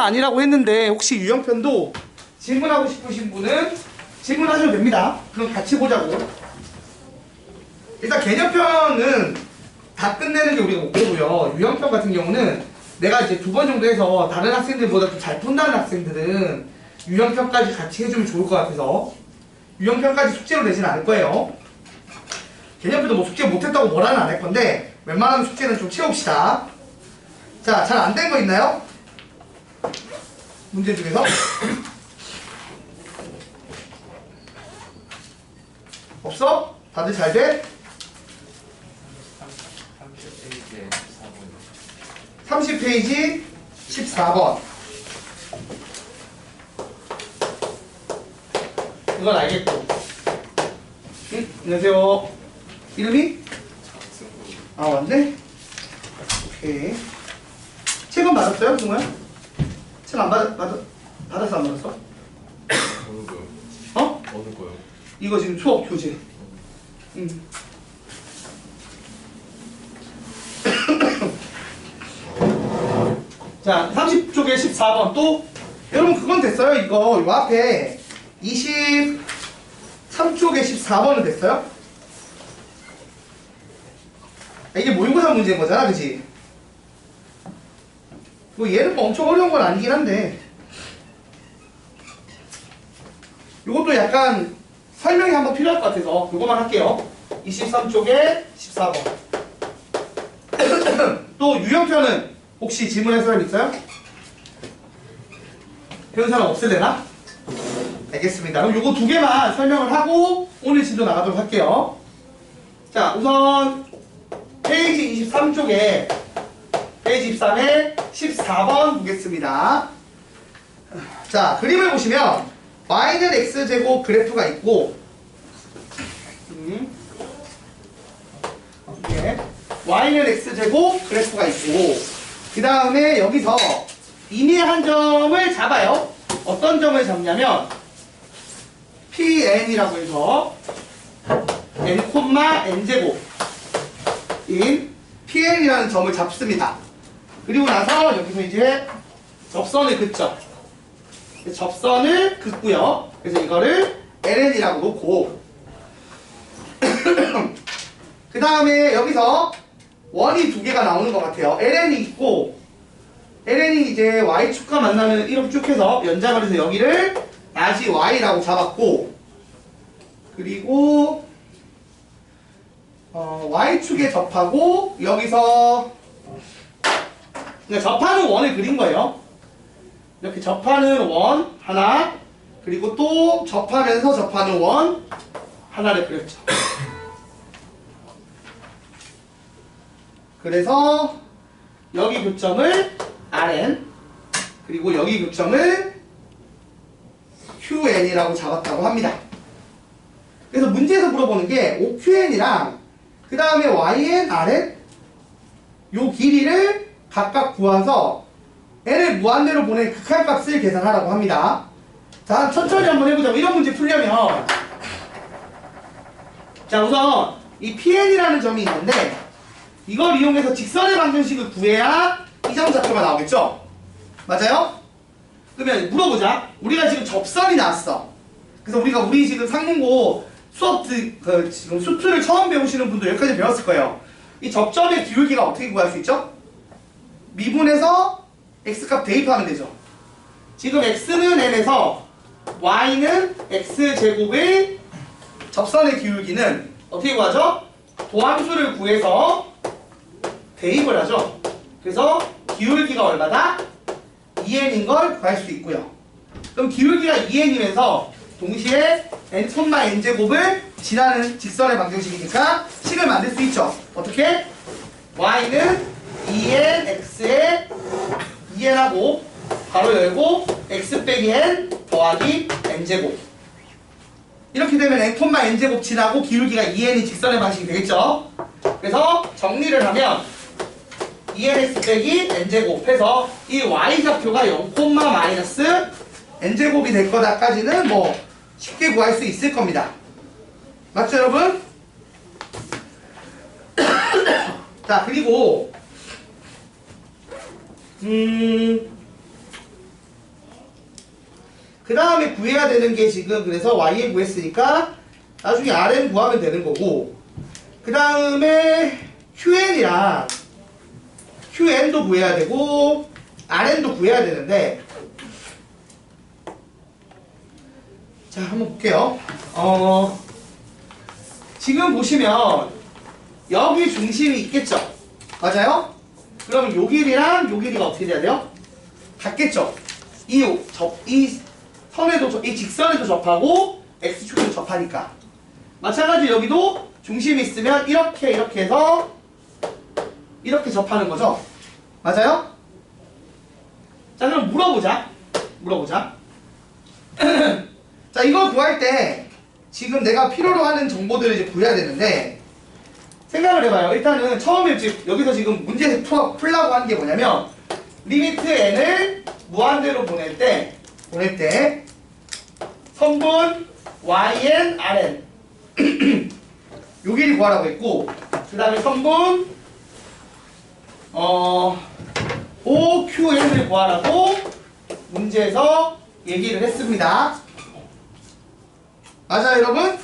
아니라고 했는데 혹시 유형편도 질문하고 싶으신 분은 질문하셔도 됩니다. 그럼 같이 보자고. 일단 개념편은 다 끝내는 게 우리가 목표고요. 유형편 같은 경우는 내가 이제 2번 정도 해서 다른 학생들보다 좀 잘 푼다는 학생들은 유형편까지 같이 해주면 좋을 것 같아서 유형편까지 숙제로 내지는 않을 거예요. 개념편도 뭐 숙제 못했다고 뭐라는 안 할 건데 웬만하면 숙제는 좀 채웁시다. 자, 잘 안 된 거 있나요? 문제 중에서? 없어? 다들 잘 돼? 30페이지 14번. 이건 알겠고. 응? 안녕하세요. 이름이? 아, 왔네? 오케이. 책은 받았어요, 승우야? 책 안 받았어, 안 받았어? 어느 거요? 어? 어느 거요? 이거 지금 수업 교재. 자, 30쪽에 14번 또 여러분 그건 됐어요. 이거 요 앞에 23쪽에 14번은 됐어요? 이게 모의고사 문제인 거잖아, 그치? 뭐 얘는 뭐 엄청 어려운 건 아니긴 한데 이것도 약간 설명이 한번 필요할 것 같아서 그거만 할게요. 23쪽에 14번. 또 유형편은 혹시 질문할 사람 있어요? 배운 사람 없을래나? 알겠습니다. 그럼 요거 2개만 설명을 하고 오늘 진도 나가도록 할게요. 자, 우선 페이지 23쪽에 페이지 23에 14번 보겠습니다. 자, 그림을 보시면 y는 x제곱 그래프가 있고 y는 x제곱 그래프가 있고 그 다음에 여기서 임의의 한 점을 잡아요. 어떤 점을 잡냐면 pn이라고 해서 n, n제곱인 pn이라는 점을 잡습니다. 그리고 나서 여기서 이제 접선을 긋죠. 접선을 긋고요. 그래서 이거를 ln이라고 놓고 그 다음에 여기서 원이 2개가 나오는 것 같아요. ln이 있고 ln이 이제 y축과 만나면 이렇게 쭉 해서 연장을 해서 여기를 다시 y라고 잡았고 그리고 y축에 접하고 여기서 그러니까 접하는 원을 그린 거예요. 이렇게 접하는 원 하나 그리고 또 접하면서 접하는 원 하나를 그렸죠. 그래서 여기 교점을 Rn 그리고 여기 교점을 QN이라고 잡았다고 합니다. 그래서 문제에서 물어보는 게 OQN이랑 그 다음에 YN, RN 요 길이를 각각 구해서 n을 무한대로 보낸 극한값을 계산하라고 합니다. 자, 천천히 한번 해보자고. 이런 문제 풀려면 자, 우선 이 PN이라는 점이 있는데 이걸 이용해서 직선의 방정식을 구해야 이 점 좌표가 나오겠죠? 맞아요? 그러면 물어보자. 우리가 지금 접선이 나왔어. 그래서 우리 지금 상문고 수업 지금 수트를 처음 배우시는 분도 여기까지 배웠을 거예요. 이 접점의 기울기가 어떻게 구할 수 있죠? 미분해서 x값 대입하면 되죠. 지금 x는 n에서 y는 x제곱의 접선의 기울기는 어떻게 구하죠? 도함수를 구해서 대입을 하죠. 그래서 기울기가 얼마다? 2n인 걸 구할 수 있고요. 그럼 기울기가 2n이면서 동시에 n, n제곱을 지나는 직선의 방정식이니까 식을 만들 수 있죠. 어떻게? y는 2n x에 2n하고 가로 열고 x 빼기 n 더하기 n제곱 이렇게 되면 n, n제곱 지나고 기울기가 2n이 직선의 방식이 되겠죠. 그래서 정리를 하면 2nx 빼기 n제곱 해서 이 y좌표가 0, 마이너스 n제곱이 될 거다까지는 뭐 쉽게 구할 수 있을 겁니다. 맞죠, 여러분? 자, 그리고 그 다음에 구해야 되는 게 지금 그래서 y에 구했으니까 나중에 rn 구하면 되는 거고, 그 다음에 qn이랑 qn도 구해야 되고 rn도 구해야 되는데, 자 한번 볼게요. 지금 보시면 여기 중심이 있겠죠? 맞아요? 그러면 요 길이랑 요 길이가 어떻게 돼야 돼요? 같겠죠? 이 선에도 이 직선에도 접하고 x축에도 접하니까. 마찬가지로 여기도 중심이 있으면 이렇게 해서 이렇게 접하는 거죠? 맞아요? 자 그럼 물어보자. 자 이걸 구할 때 지금 내가 필요로 하는 정보들을 이제 구해야 되는데, 생각을 해봐요. 일단은 처음에 여기서 지금 문제 풀라고 하는 게 뭐냐면, 리미트 n을 무한대로 보낼 때 선분 yn rn 요 길이 구하라고 했고, 그 다음에 선분 OQN을 구하라고 문제에서 얘기를 했습니다. 맞아요 여러분?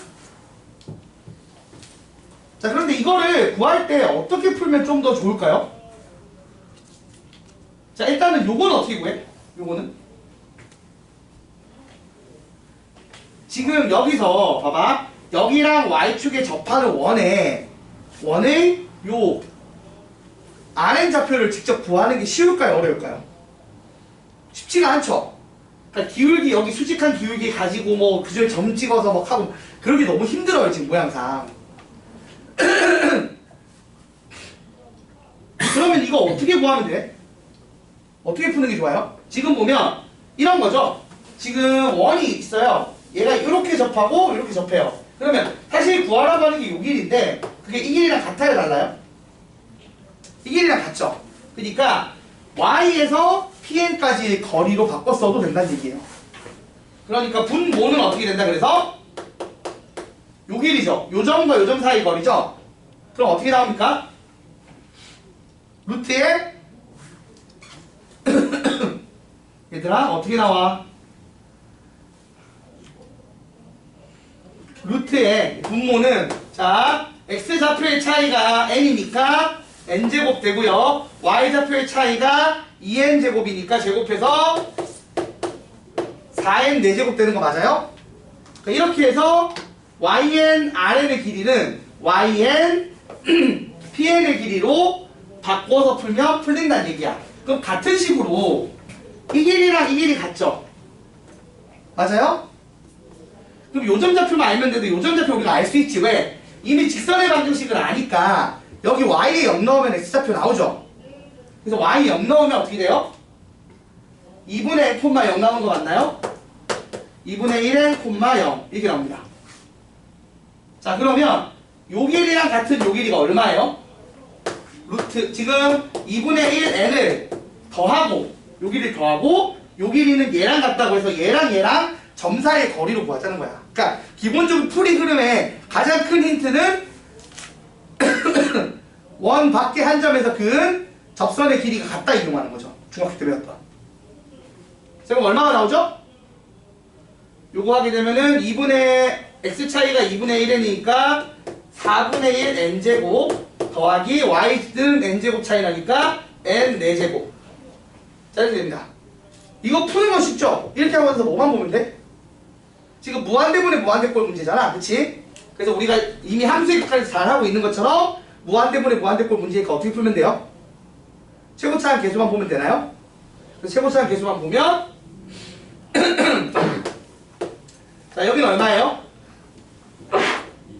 자 그런데 이거를 구할 때 어떻게 풀면 좀 더 좋을까요? 자 일단은 요거는 어떻게 구해? 요거는 지금 여기서 봐봐, 여기랑 y축에 접하는 원의 요 rn 좌표를 직접 구하는 게 쉬울까요? 어려울까요? 쉽지가 않죠? 그러니까 기울기, 여기 수직한 기울기 가지고 뭐 그중에 점 찍어서 막 하고 그러기 너무 힘들어요 지금 모양상. 그러면 이거 어떻게 구하면 돼? 어떻게 푸는 게 좋아요? 지금 보면 이런 거죠? 지금 원이 있어요. 얘가 이렇게 접하고 이렇게 접해요. 그러면 사실 구하라고 하는 게 요 길인데 그게 이 길이랑 같아요 달라요? 이 길이랑 같죠? 그러니까 y에서 pn까지의 거리로 바꿔 써도 된다는 얘기예요. 그러니까 분모는 어떻게 된다 그래서 요 길이죠. 요 점과 요 점 사이 거리죠. 그럼 어떻게 나옵니까? 루트에 얘들아 어떻게 나와? 루트의 분모는 자 x좌표의 차이가 n이니까 n제곱 되고요, y좌표의 차이가 2n제곱이니까 제곱해서 4n 4제곱 되는 거 맞아요? 그러니까 이렇게 해서 yn rn의 길이는 yn pn의 길이로 바꿔서 풀면 풀린다는 얘기야. 그럼 같은 식으로 이 길이랑 이 길이 같죠? 맞아요? 그럼 요점 좌표만 알면 돼도 요점 좌표 우리가 알 수 있지. 왜? 이미 직선의 방정식을 아니까 여기 y에 0 넣으면 x좌표 나오죠? 그래서 y 0 넣으면 어떻게 돼요? 2분의 n, 0 나오는 거 맞나요? 2분의 1n, 0 이렇게 나옵니다. 자 그러면 요 길이랑 같은 요 길이가 얼마예요? 루트 지금 2분의 1n을 더하고 요 길이를 더하고 요 길이는 얘랑 같다고 해서 얘랑 점 사이의 거리로 구하자는 거야. 그러니까 기본적으로 풀이 흐름의 가장 큰 힌트는 원 밖에 한 점에서 그은 접선의 길이가 같다 이용하는 거죠. 중학교 때 배웠던. 그럼 얼마가 나오죠? 요거 하게 되면은 2분의 x 차이가 2분의 1n이니까 4분의 1 n제곱 더하기 y는 n제곱 차이 나니까 n 4제곱. 자 이렇게 됩니다. 이거 푸는 거 쉽죠? 이렇게 하고 나서 뭐만 보면 돼? 지금 무한대분의 무한대꼴 문제잖아, 그치? 그래서 우리가 이미 함수의 극까지 잘하고 있는 것처럼 무한대분의 무한대꼴 문제니까 어떻게 풀면 돼요? 최고차항 계수만 보면 되나요? 그래서 최고차항 계수만 보면 자 여기는 얼마예요?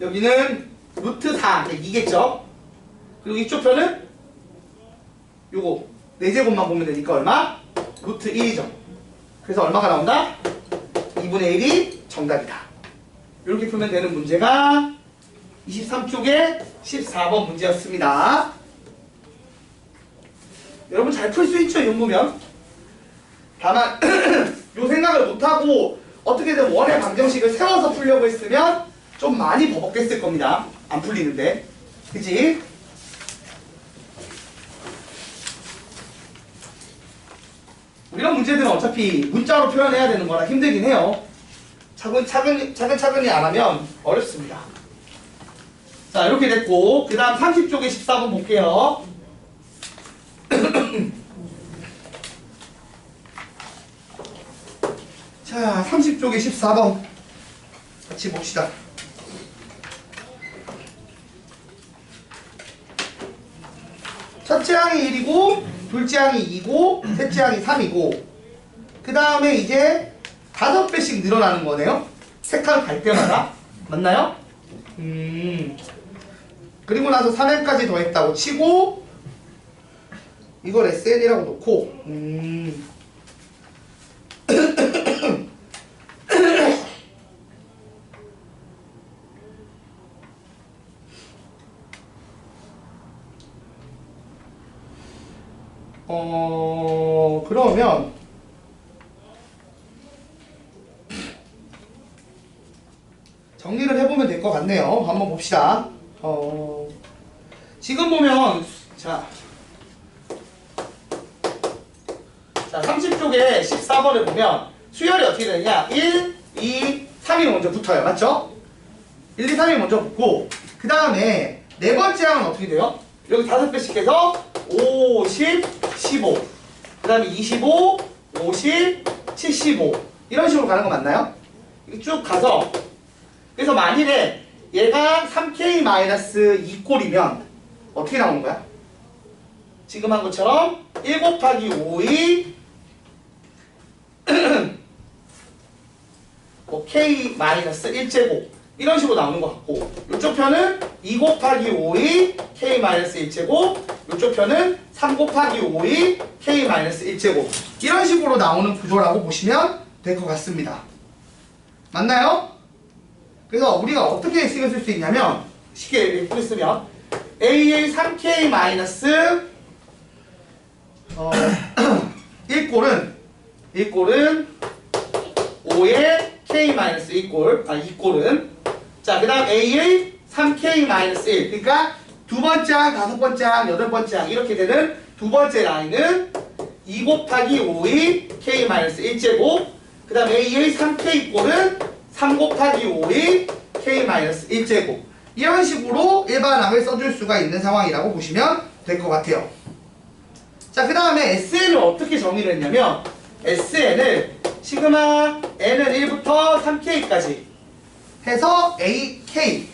여기는 루트 4, 2겠죠? 그리고 이쪽 편은 요거 4제곱만 보면 되니까 얼마? 루트 1이죠. 그래서 얼마가 나온다? 2분의 1이 정답이다. 이렇게 풀면 되는 문제가 23쪽의 14번 문제였습니다. 여러분 잘 풀 수 있죠? 이 정도면. 다만 요 생각을 못하고 어떻게든 원의 방정식을 세워서 풀려고 했으면 좀 많이 버벅댔을 겁니다. 안 풀리는데. 그치? 우리 이런 문제들은 어차피 문자로 표현해야 되는 거라 힘들긴 해요. 차근차근히 안 하면 어렵습니다. 자, 이렇게 됐고, 그 다음 30쪽에 14번 볼게요. 자, 30쪽에 14번. 같이 봅시다. 첫째 항이 1이고, 둘째 항이 2고, 셋째 항이 3이고, 그 다음에 이제 5배씩 늘어나는 거네요. 세 칸 갈 때마다. 맞나요? 그리고 나서 3회까지 더했다고 치고, 이걸 SN이라고 놓고, 그러면 정리를 해보면 될 것 같네요. 한번 봅시다. 지금 보면 자 30쪽에 14번을 보면 수열이 어떻게 되느냐 1, 2, 3이 먼저 붙어요. 맞죠? 1, 2, 3이 먼저 붙고 그 다음에 네 번째 항은 어떻게 돼요? 여기 5배씩 해서 50, 15 그 다음에 25, 50, 75 이런 식으로 가는 거 맞나요? 쭉 가서 그래서 만일에 얘가 3K-2꼴이면 어떻게 나오는 거야? 지금 한 것처럼 1 곱하기 5이 뭐 K-1제곱 이런 식으로 나오는 것 같고 이쪽 편은 2 곱하기 5이 K-1제곱 이쪽 편은 3 곱하기 5이 K-1제곱 이런 식으로 나오는 구조라고 보시면 될 것 같습니다. 맞나요? 그래서 우리가 어떻게 식을 쓸 수 있냐면 쉽게 예쁘게 쓰면 AA 3K 마이너스 1꼴은 5의 K 마이너스 2꼴 2꼴은 자 그 다음 A의 3K 마이너스 1 그러니까 두 번째 항, 다섯 번째 항, 여덟 번째 항 이렇게 되는 두 번째 라인은 2 곱하기 5의 K 마이너스 1제곱 그 다음 A의 3K 꼴은 3 곱하기 5의 K-1제곱 이런 식으로 일반항을 써줄 수가 있는 상황이라고 보시면 될 것 같아요. 자, 그 다음에 SN을 어떻게 정의를 했냐면 SN을 시그마 N은 1부터 3K까지 해서 AK는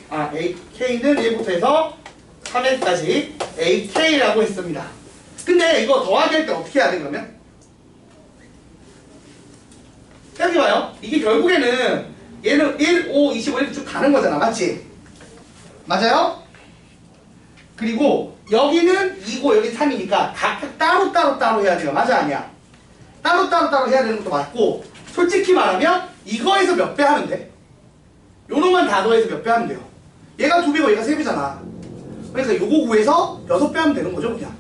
1부터 해서 3N까지 AK라고 했습니다. 근데 이거 더하기 할 때 어떻게 해야 돼 그러면? 생각해봐요. 이게 결국에는 얘는 1, 5, 25 이렇게 쭉 가는 거잖아. 맞지? 맞아요? 그리고 여기는 2고 여기 3이니까 각각 따로 해야 돼요. 맞아 아니야? 따로 해야 되는 것도 맞고 솔직히 말하면 이거에서 몇 배 하면 돼? 요놈만 다 더해서 몇 배 하면 돼요? 얘가 2배고 얘가 3배잖아. 그러니까 요거 구해서 6배 하면 되는 거죠 그냥.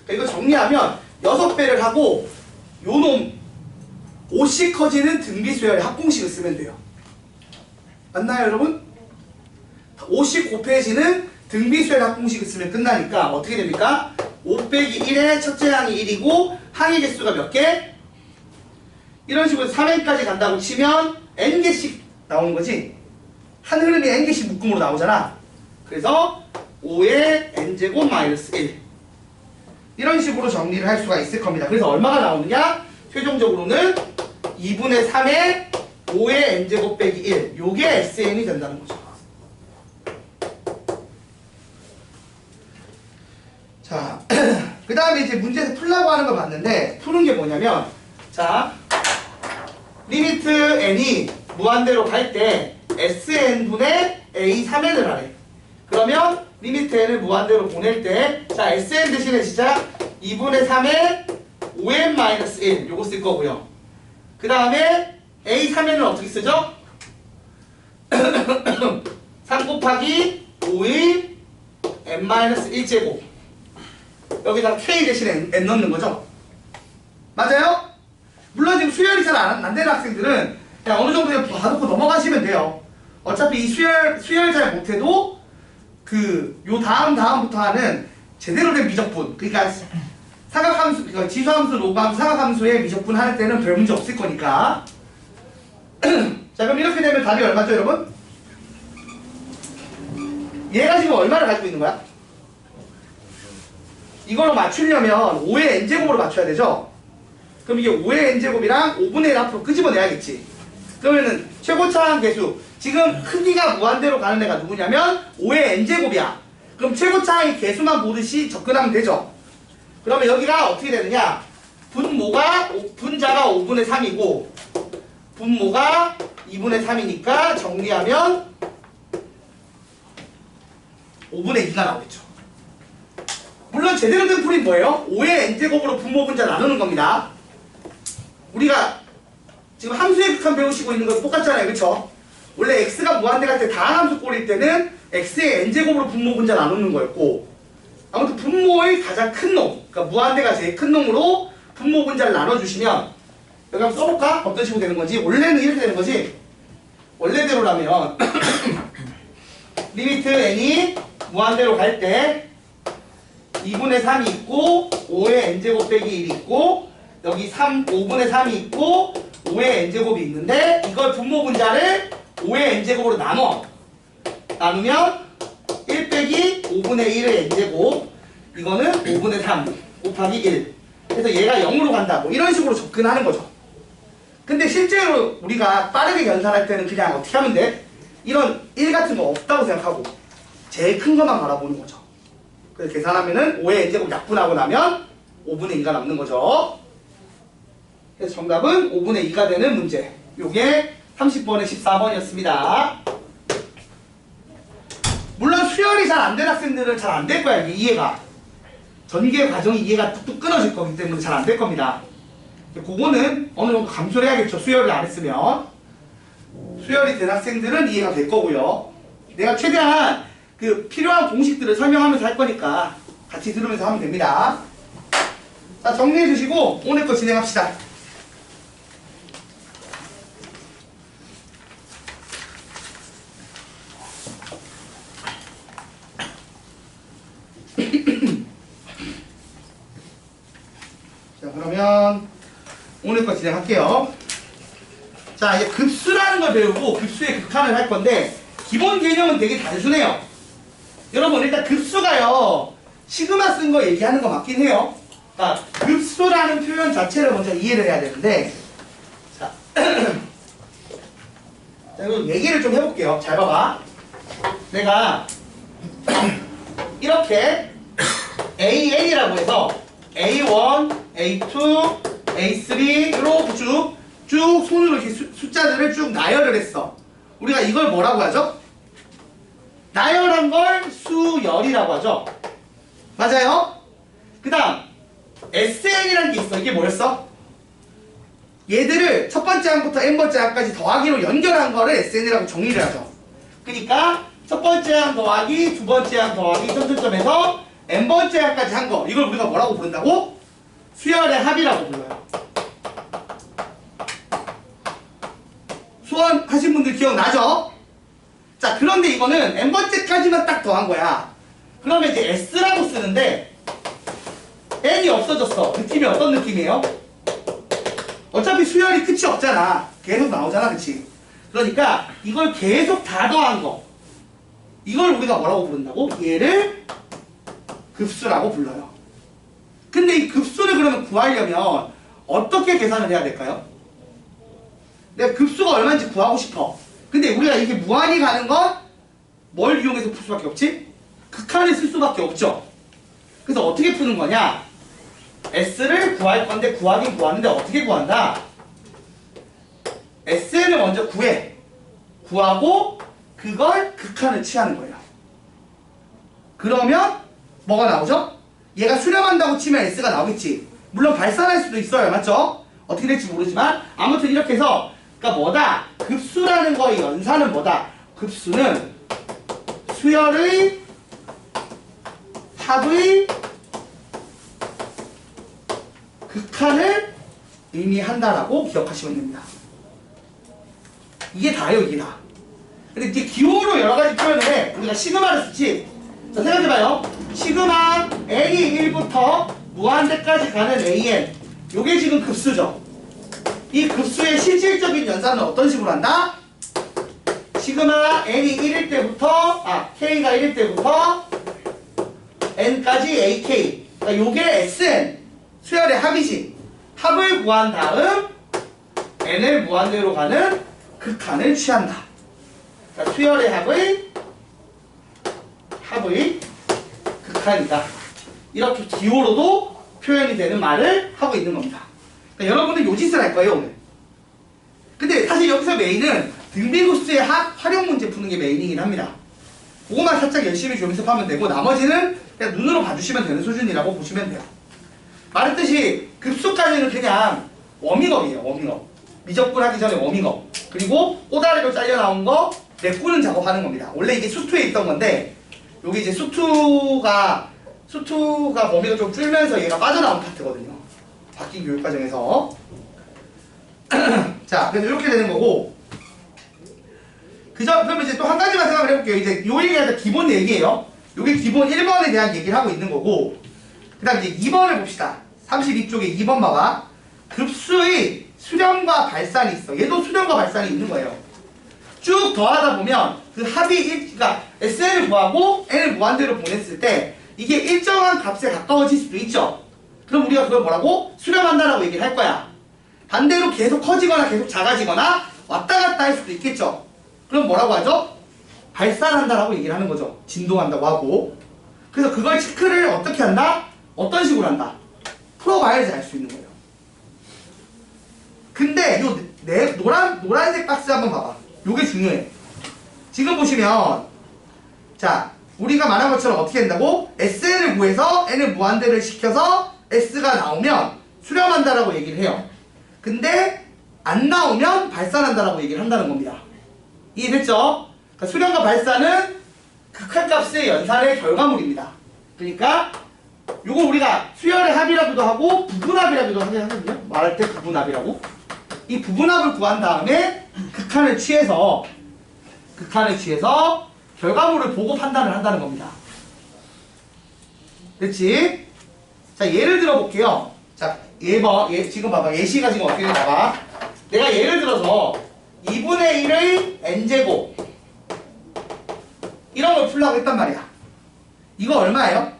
그러니까 이거 정리하면 6배를 하고 요놈 5씩 커지는 등비수열의 합공식을 쓰면 돼요. 맞나요 여러분? 5씩 곱해지는 등비수열의 합공식을 쓰면 끝나니까 어떻게 됩니까? 5 빼기 1의 첫째 항이 1이고 항의 개수가 몇 개? 이런 식으로 3n까지 간다고 치면 n개씩 나오는 거지. 한 흐름이 n개씩 묶음으로 나오잖아. 그래서 5의 n제곱 마이너스 1 이런 식으로 정리를 할 수가 있을 겁니다. 그래서 얼마가 나오느냐? 최종적으로는 2분의 3의 5의 n제곱 빼기 1 요게 SN이 된다는 거죠. 자, 그 다음에 이제 문제에서 풀라고 하는 거 봤는데 푸는 게 뭐냐면 자, 리미트 n이 무한대로 갈 때 SN분의 A3n을 하래. 그러면 리미트 n을 무한대로 보낼 때 자, SN 대신에 진짜 2분의 3의 5n-1 요거 쓸 거고요. 그 다음에 A3n은 어떻게 쓰죠? 3 곱하기 5의 n-1제곱 여기다 K 대신에 N 넣는 거죠? 맞아요? 물론 지금 수열이 잘 안 되는 학생들은 그냥 어느 정도 그냥 봐놓고 넘어가시면 돼요. 어차피 이 수열 잘 못해도 요 다음부터 하는 제대로 된 미적분 그러니까 사각함수, 그러니까 지수함수, 로그함수, 사각함수에 미적분 할 때는 별 문제 없을 거니까. 자, 그럼 이렇게 되면 답이 얼마죠, 여러분? 얘가 지금 얼마를 가지고 있는 거야? 이걸로 맞추려면 5의 n제곱으로 맞춰야 되죠? 그럼 이게 5의 n제곱이랑 5분의 1 앞으로 끄집어내야겠지. 그러면은 최고차항 계수, 지금 크기가 무한대로 가는 애가 누구냐면 5의 n제곱이야. 그럼 최고차항의 개수만 보듯이 접근하면 되죠. 그러면 여기가 어떻게 되느냐? 분자가 5분의 3이고 분모가 2분의 3이니까 정리하면 5분의 2가 나오겠죠. 물론 제대로 된 풀이는 뭐예요? 5의 n제곱으로 분모 분자 나누는 겁니다. 우리가 지금 함수의 극한 배우시고 있는 건 똑같잖아요. 그쵸? 원래 x가 무한대 갈 때 다항함수 꼴일 때는 x의 n제곱으로 분모 분자 나누는 거였고, 아무튼 분모의 가장 큰 놈, 그러니까 무한대가 제일 큰 놈으로 분모 분자를 나눠주시면, 여기 한번 써볼까? 어떤 식으로 되는 건지. 원래는 이렇게 되는 거지. 원래대로라면 리미트 n이 무한대로 갈 때 2분의 3이 있고 5의 n제곱 빼기 1이 있고 여기 5분의 3이 있고 5의 n제곱이 있는데, 이걸 분모 분자를 5의 n제곱으로 나누면 1 빼기 5분의 1의 n제곱, 이거는 5분의 3 곱하기 1. 그래서 얘가 0으로 간다고 이런 식으로 접근하는 거죠. 근데 실제로 우리가 빠르게 계산할 때는 그냥 어떻게 하면 돼? 이런 1 같은 거 없다고 생각하고 제일 큰 것만 바라보는 거죠. 그래서 계산하면은 5의 n제곱 약분하고 나면 5분의 2가 남는 거죠. 그래서 정답은 5분의 2가 되는 문제. 요게 30번에 14번이었습니다. 물론 수열이 잘 안 된 학생들은 잘 안 될 거야, 이게 이해가. 전개 과정이 이해가 뚝뚝 끊어질 거기 때문에 잘 안 될 겁니다. 그거는 어느 정도 감소를 해야겠죠, 수열을 안 했으면. 수열이 된 학생들은 이해가 될 거고요. 내가 최대한 그 필요한 공식들을 설명하면서 할 거니까 같이 들으면서 하면 됩니다. 자, 정리해 주시고 오늘 거 진행합시다. 자, 그러면 오늘 거 진행할게요. 자, 이제 급수라는 걸 배우고 급수의 극한을 할 건데, 기본 개념은 되게 단순해요. 여러분, 일단 급수가요, 시그마 쓴 거 얘기하는 거 맞긴 해요. 그러니까 급수라는 표현 자체를 먼저 이해를 해야 되는데, 자, 자, 그럼 얘기를 좀 해볼게요. 잘 봐봐. 내가 이렇게 AN이라고 해서 A1, A2, A3로 쭉 손으로 이렇게 숫자들을 쭉 나열을 했어. 우리가 이걸 뭐라고 하죠? 나열한 걸 수열이라고 하죠. 맞아요? 그 다음 SN이라는 게 있어. 이게 뭐였어? 얘들을 첫 번째 항부터 n번째 항까지 더하기로 연결한 거를 SN이라고 정의를 하죠. 그러니까 첫 번째 항 더하기 두 번째 항 더하기 점점점에서 n번째 항까지 한 거, 이걸 우리가 뭐라고 부른다고? 수열의 합이라고 불러요. 수원하신 분들 기억나죠? 자, 그런데 이거는 n번째까지만 딱 더한 거야. 그러면 이제 s라고 쓰는데 n이 없어졌어. 느낌이 어떤 느낌이에요? 어차피 수열이 끝이 없잖아. 계속 나오잖아, 그치? 그러니까 이걸 계속 다 더한 거, 이걸 우리가 뭐라고 부른다고? 얘를 급수라고 불러요. 근데 이 급수를 그러면 구하려면 어떻게 계산을 해야 될까요? 내가 급수가 얼마인지 구하고 싶어. 근데 우리가 이게 무한히 가는 건 뭘 이용해서 풀 수밖에 없지? 극한을 쓸 수밖에 없죠. 그래서 어떻게 푸는 거냐? S를 구할 건데 구하긴 구하는데 어떻게 구한다? SN을 먼저 구해. 구하고 그걸 극한을 취하는 거예요. 그러면 뭐가 나오죠? 얘가 수렴한다고 치면 S가 나오겠지. 물론 발산할 수도 있어요. 맞죠? 어떻게 될지 모르지만 아무튼 이렇게 해서, 그러니까 뭐다? 급수라는 거의 연산은 뭐다? 급수는 수열의 합의 극한을 의미한다라고 기억하시면 됩니다. 이게 다예요, 이게 다. 근데 이게 기호로 여러 가지 표현을 해. 우리가 시그마를 쓰지. 자, 생각해봐요. 시그마 n이 1부터 무한대까지 가는 an 요게 지금 급수죠. 이 급수의 실질적인 연산은 어떤 식으로 한다? 시그마 n이 1일 때부터 k가 1일 때부터 n까지 ak 그러니까 요게 sn 수열의 합이지. 합을 구한 다음 n을 무한대로 가는 극한을 취한다. 그러니까 수열의 합의 극한이다. 이렇게 기호로도 표현이 되는 말을 하고 있는 겁니다. 그러니까 여러분은 요 짓을 할 거예요 오늘. 근데 사실 여기서 메인은 등비급수의 활용 문제 푸는 게 메인이긴 합니다. 그거만 살짝 열심히 좀 연습하면 되고 나머지는 그냥 눈으로 봐주시면 되는 수준이라고 보시면 돼요. 말했듯이 급수까지는 그냥 워밍업이에요. 워밍업. 미적분 하기 전에 워밍업. 그리고 꼬다리로 잘려 나온 거 메꾸는 작업하는 겁니다. 원래 이게 수투에 있던 건데 여기 이제 수투가 범위가 좀 줄면서 얘가 빠져나온 파트거든요. 바뀐 교육과정에서. 자, 그래서 이렇게 되는 거고. 그러면 이제 또 한 가지만 생각을 해볼게요. 이제 요 얘기가 기본 얘기예요. 요게 기본 1번에 대한 얘기를 하고 있는 거고. 그 다음 이제 2번을 봅시다. 32쪽에 2번 봐봐. 급수의 수렴과 발산이 있어. 얘도 수렴과 발산이 있는 거예요. 쭉 더하다 보면 그 합이 그러니까 SN을 구하고 N을 무한대로 보냈을 때 이게 일정한 값에 가까워질 수도 있죠. 그럼 우리가 그걸 뭐라고? 수렴한다라고 얘기를 할 거야. 반대로 계속 커지거나 계속 작아지거나 왔다 갔다 할 수도 있겠죠. 그럼 뭐라고 하죠? 발산한다라고 얘기를 하는 거죠. 진동한다고 하고. 그래서 그걸 체크를 어떻게 한다? 어떤 식으로 한다? 풀어봐야지 알 수 있는 거예요. 근데 요 노란색 박스 한번 봐봐. 요게 중요해. 지금 보시면 자 우리가 말한 것처럼 어떻게 된다고? SN을 구해서 N을 무한대를 시켜서 S가 나오면 수렴한다라고 얘기를 해요. 근데 안 나오면 발산한다라고 얘기를 한다는 겁니다. 이해됐죠? 그러니까 수렴과 발산은 극한값의 연산의 결과물입니다. 그러니까 요거 우리가 수열의 합이라고도 하고 부분합이라고도 하거든요. 말할 때 부분합이라고. 이 부분합을 구한 다음에 극한을 취해서 결과물을 보고 판단을 한다는 겁니다. 됐지? 자, 예를 들어 볼게요. 자, 지금 봐봐. 예시가 지금 어떻게 되나 봐. 내가 예를 들어서 2분의 1의 n제곱 이런 걸 풀려고 했단 말이야. 이거 얼마예요?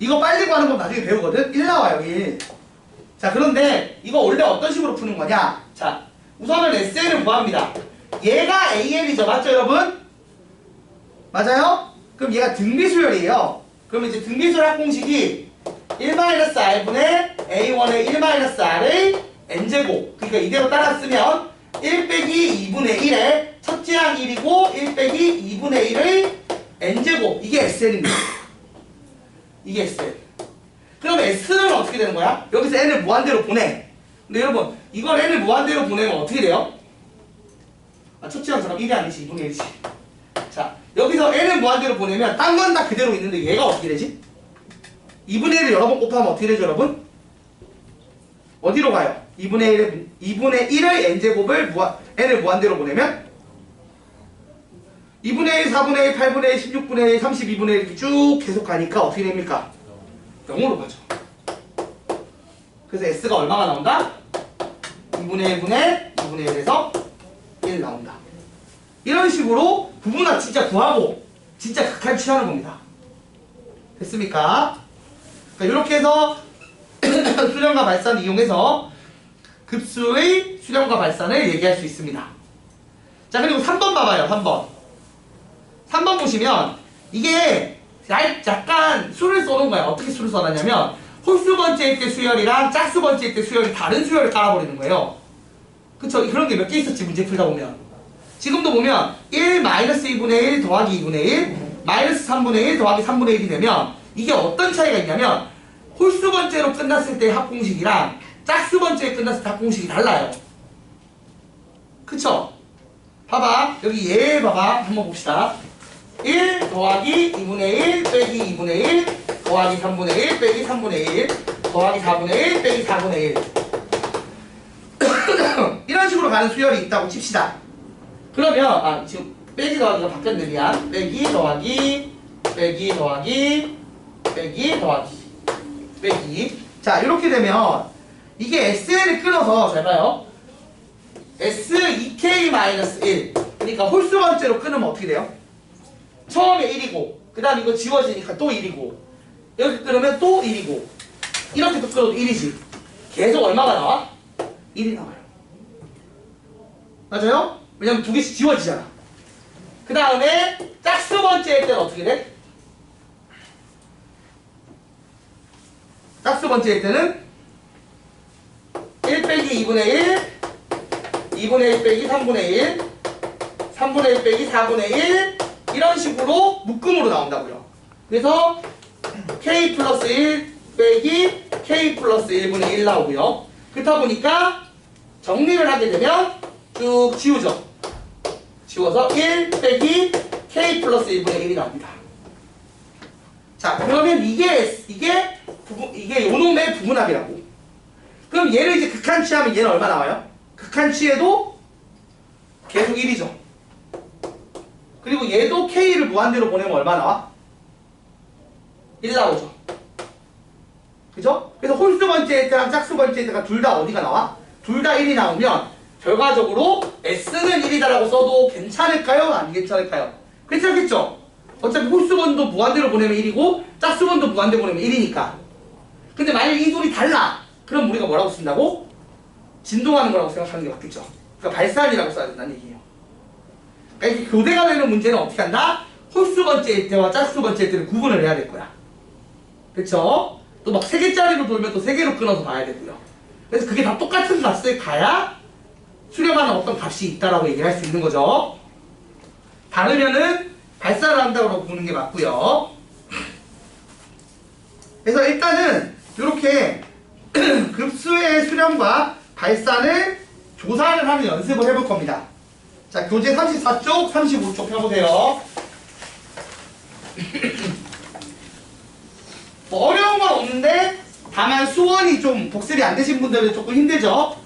이거 빨리 구하는 건 나중에 배우거든? 1 나와요, 1. 자, 그런데 이거 원래 어떤 식으로 푸는 거냐? 자, 우선은 SN을 구합니다. 얘가 AN이죠. 맞죠, 여러분? 맞아요? 그럼 얘가 등비수열이에요. 그럼 이제 등비수열 합공식이 1-r분의 A1의 1-r의 n제곱. 그러니까 이대로 따라 쓰면 1 빼기 2분의 1의 첫째 항 1이고 1 빼기 2분의 1의 n제곱. 이게 SN입니다. 이게 SN. 그럼 S는 어떻게 되는 거야? 여기서 N을 무한대로 보내. 근데 여러분, 이걸 N을 무한대로 보내면 어떻게 돼요? 첫째 항처럼 1이 아니지, 2분의 1이지. 자, 여기서 N을 무한대로 보내면 딴 건 다 그대로 있는데 얘가 어떻게 되지? 2분의 1을 여러 번 곱하면 어떻게 되죠, 여러분? 어디로 가요? 2분의 1의 n제곱을 N을 무한대로 보내면 2분의 1, 4분의 1, 8분의 1, 16분의 1, 32분의 1 이렇게 쭉 계속 가니까 어떻게 됩니까? 0으로 가죠. 그래서 S가 얼마가 나온다? 2분의 1분의 2분의 1에서 1 나온다. 이런 식으로 부분합 진짜 구하고 진짜 극한 취하는 겁니다. 됐습니까? 그러니까 이렇게 해서 수렴과 발산을 이용해서 급수의 수렴과 발산을 얘기할 수 있습니다. 자, 그리고 3번 봐봐요. 3번 보시면 이게 약간 수를 써놓은 거야. 어떻게 수를 써놨냐면 홀수 번째일 때 수열이랑 짝수 번째일 때 수열이 다른 수열을 깔아버리는 거예요. 그쵸? 그런 게 몇 개 있었지, 문제 풀다 보면. 지금도 보면 1-2분의 1 더하기 2분의 1 마이너스 3분의 1 더하기 3분의 1이 되면 이게 어떤 차이가 있냐면 홀수 번째로 끝났을 때 합공식이랑 짝수 번째에 끝났을 때 합공식이 달라요. 그쵸? 봐봐. 여기 얘 봐봐. 한번 봅시다. 1 더하기 2분의 1 빼기 2분의 1 더하기 3분의 1 빼기 3분의 1 더하기 4분의 1 빼기 4분의 1 이런 식으로 가는 수열이 있다고 칩시다. 그러면 지금 빼기 더하기가 바뀌었네. 미안. 빼기 더하기 빼기 더하기 빼기. 자, 이렇게 되면 이게 SN을 끊어서 잘 봐요. S2K-1 그러니까 홀수 번째로 끊으면 어떻게 돼요? 처음에 1이고 그 다음 이거 지워지니까 또 1이고 이렇게 끊으면 또 1이고 이렇게 또 끊어도 1이지. 계속 얼마가 나와? 1이 나와요. 맞아요? 왜냐면 두 개씩 지워지잖아. 그 다음에 짝수 번째일 때는 어떻게 돼? 짝수 번째일 때는 1 빼기 2분의 1 2분의 1 빼기 3분의 1 3분의 1 빼기 4분의 1 이런 식으로 묶음으로 나온다고요. 그래서 K 플러스 1 빼기 K 플러스 1분의 1 나오고요. 그렇다 보니까 정리를 하게 되면 쭉 지우죠. 지워서 1 빼기 K 플러스 1분의 1이 나옵니다. 자, 그러면 이게 요놈의 부분합이라고. 그럼 얘를 이제 극한치하면 얘는 얼마 나와요? 극한치에도 계속 1이죠. 그리고 얘도 K를 무한대로 보내면 얼마 나와? 1 나오죠. 그죠? 그래서 홀수 번째일 때랑 짝수 번째일 때가 둘 다 어디가 나와? 둘 다 1이 나오면 결과적으로 S는 1이다라고 써도 괜찮을까요? 안 괜찮을까요? 괜찮겠죠? 어차피 홀수번도 무한대로 보내면 1이고 짝수번도 무한대로 보내면 1이니까. 근데 만약 이 둘이 달라. 그럼 우리가 뭐라고 쓴다고? 진동하는 거라고 생각하는 게 맞겠죠. 그러니까 발산이라고 써야 된다는 얘기예요. 그러니까 이렇게 교대가 되는 문제는 어떻게 한다? 홀수 번째일 때와 짝수 번째일 때를 구분을 해야 될 거야. 그쵸? 또 막 3개짜리로 돌면 또 3개로 끊어서 봐야 되고요. 그래서 그게 다 똑같은 값을 가야 수렴하는 어떤 값이 있다라고 얘기를 할 수 있는 거죠. 다르면은 발산을 한다고 보는 게 맞고요. 그래서 일단은 이렇게 급수의 수렴과 발산을 조사를 하는 연습을 해볼 겁니다. 자, 교재 34쪽, 35쪽 펴보세요. 뭐 어려운 건 없는데 다만 수원이 좀 복습이 안 되신 분들은 조금 힘들죠.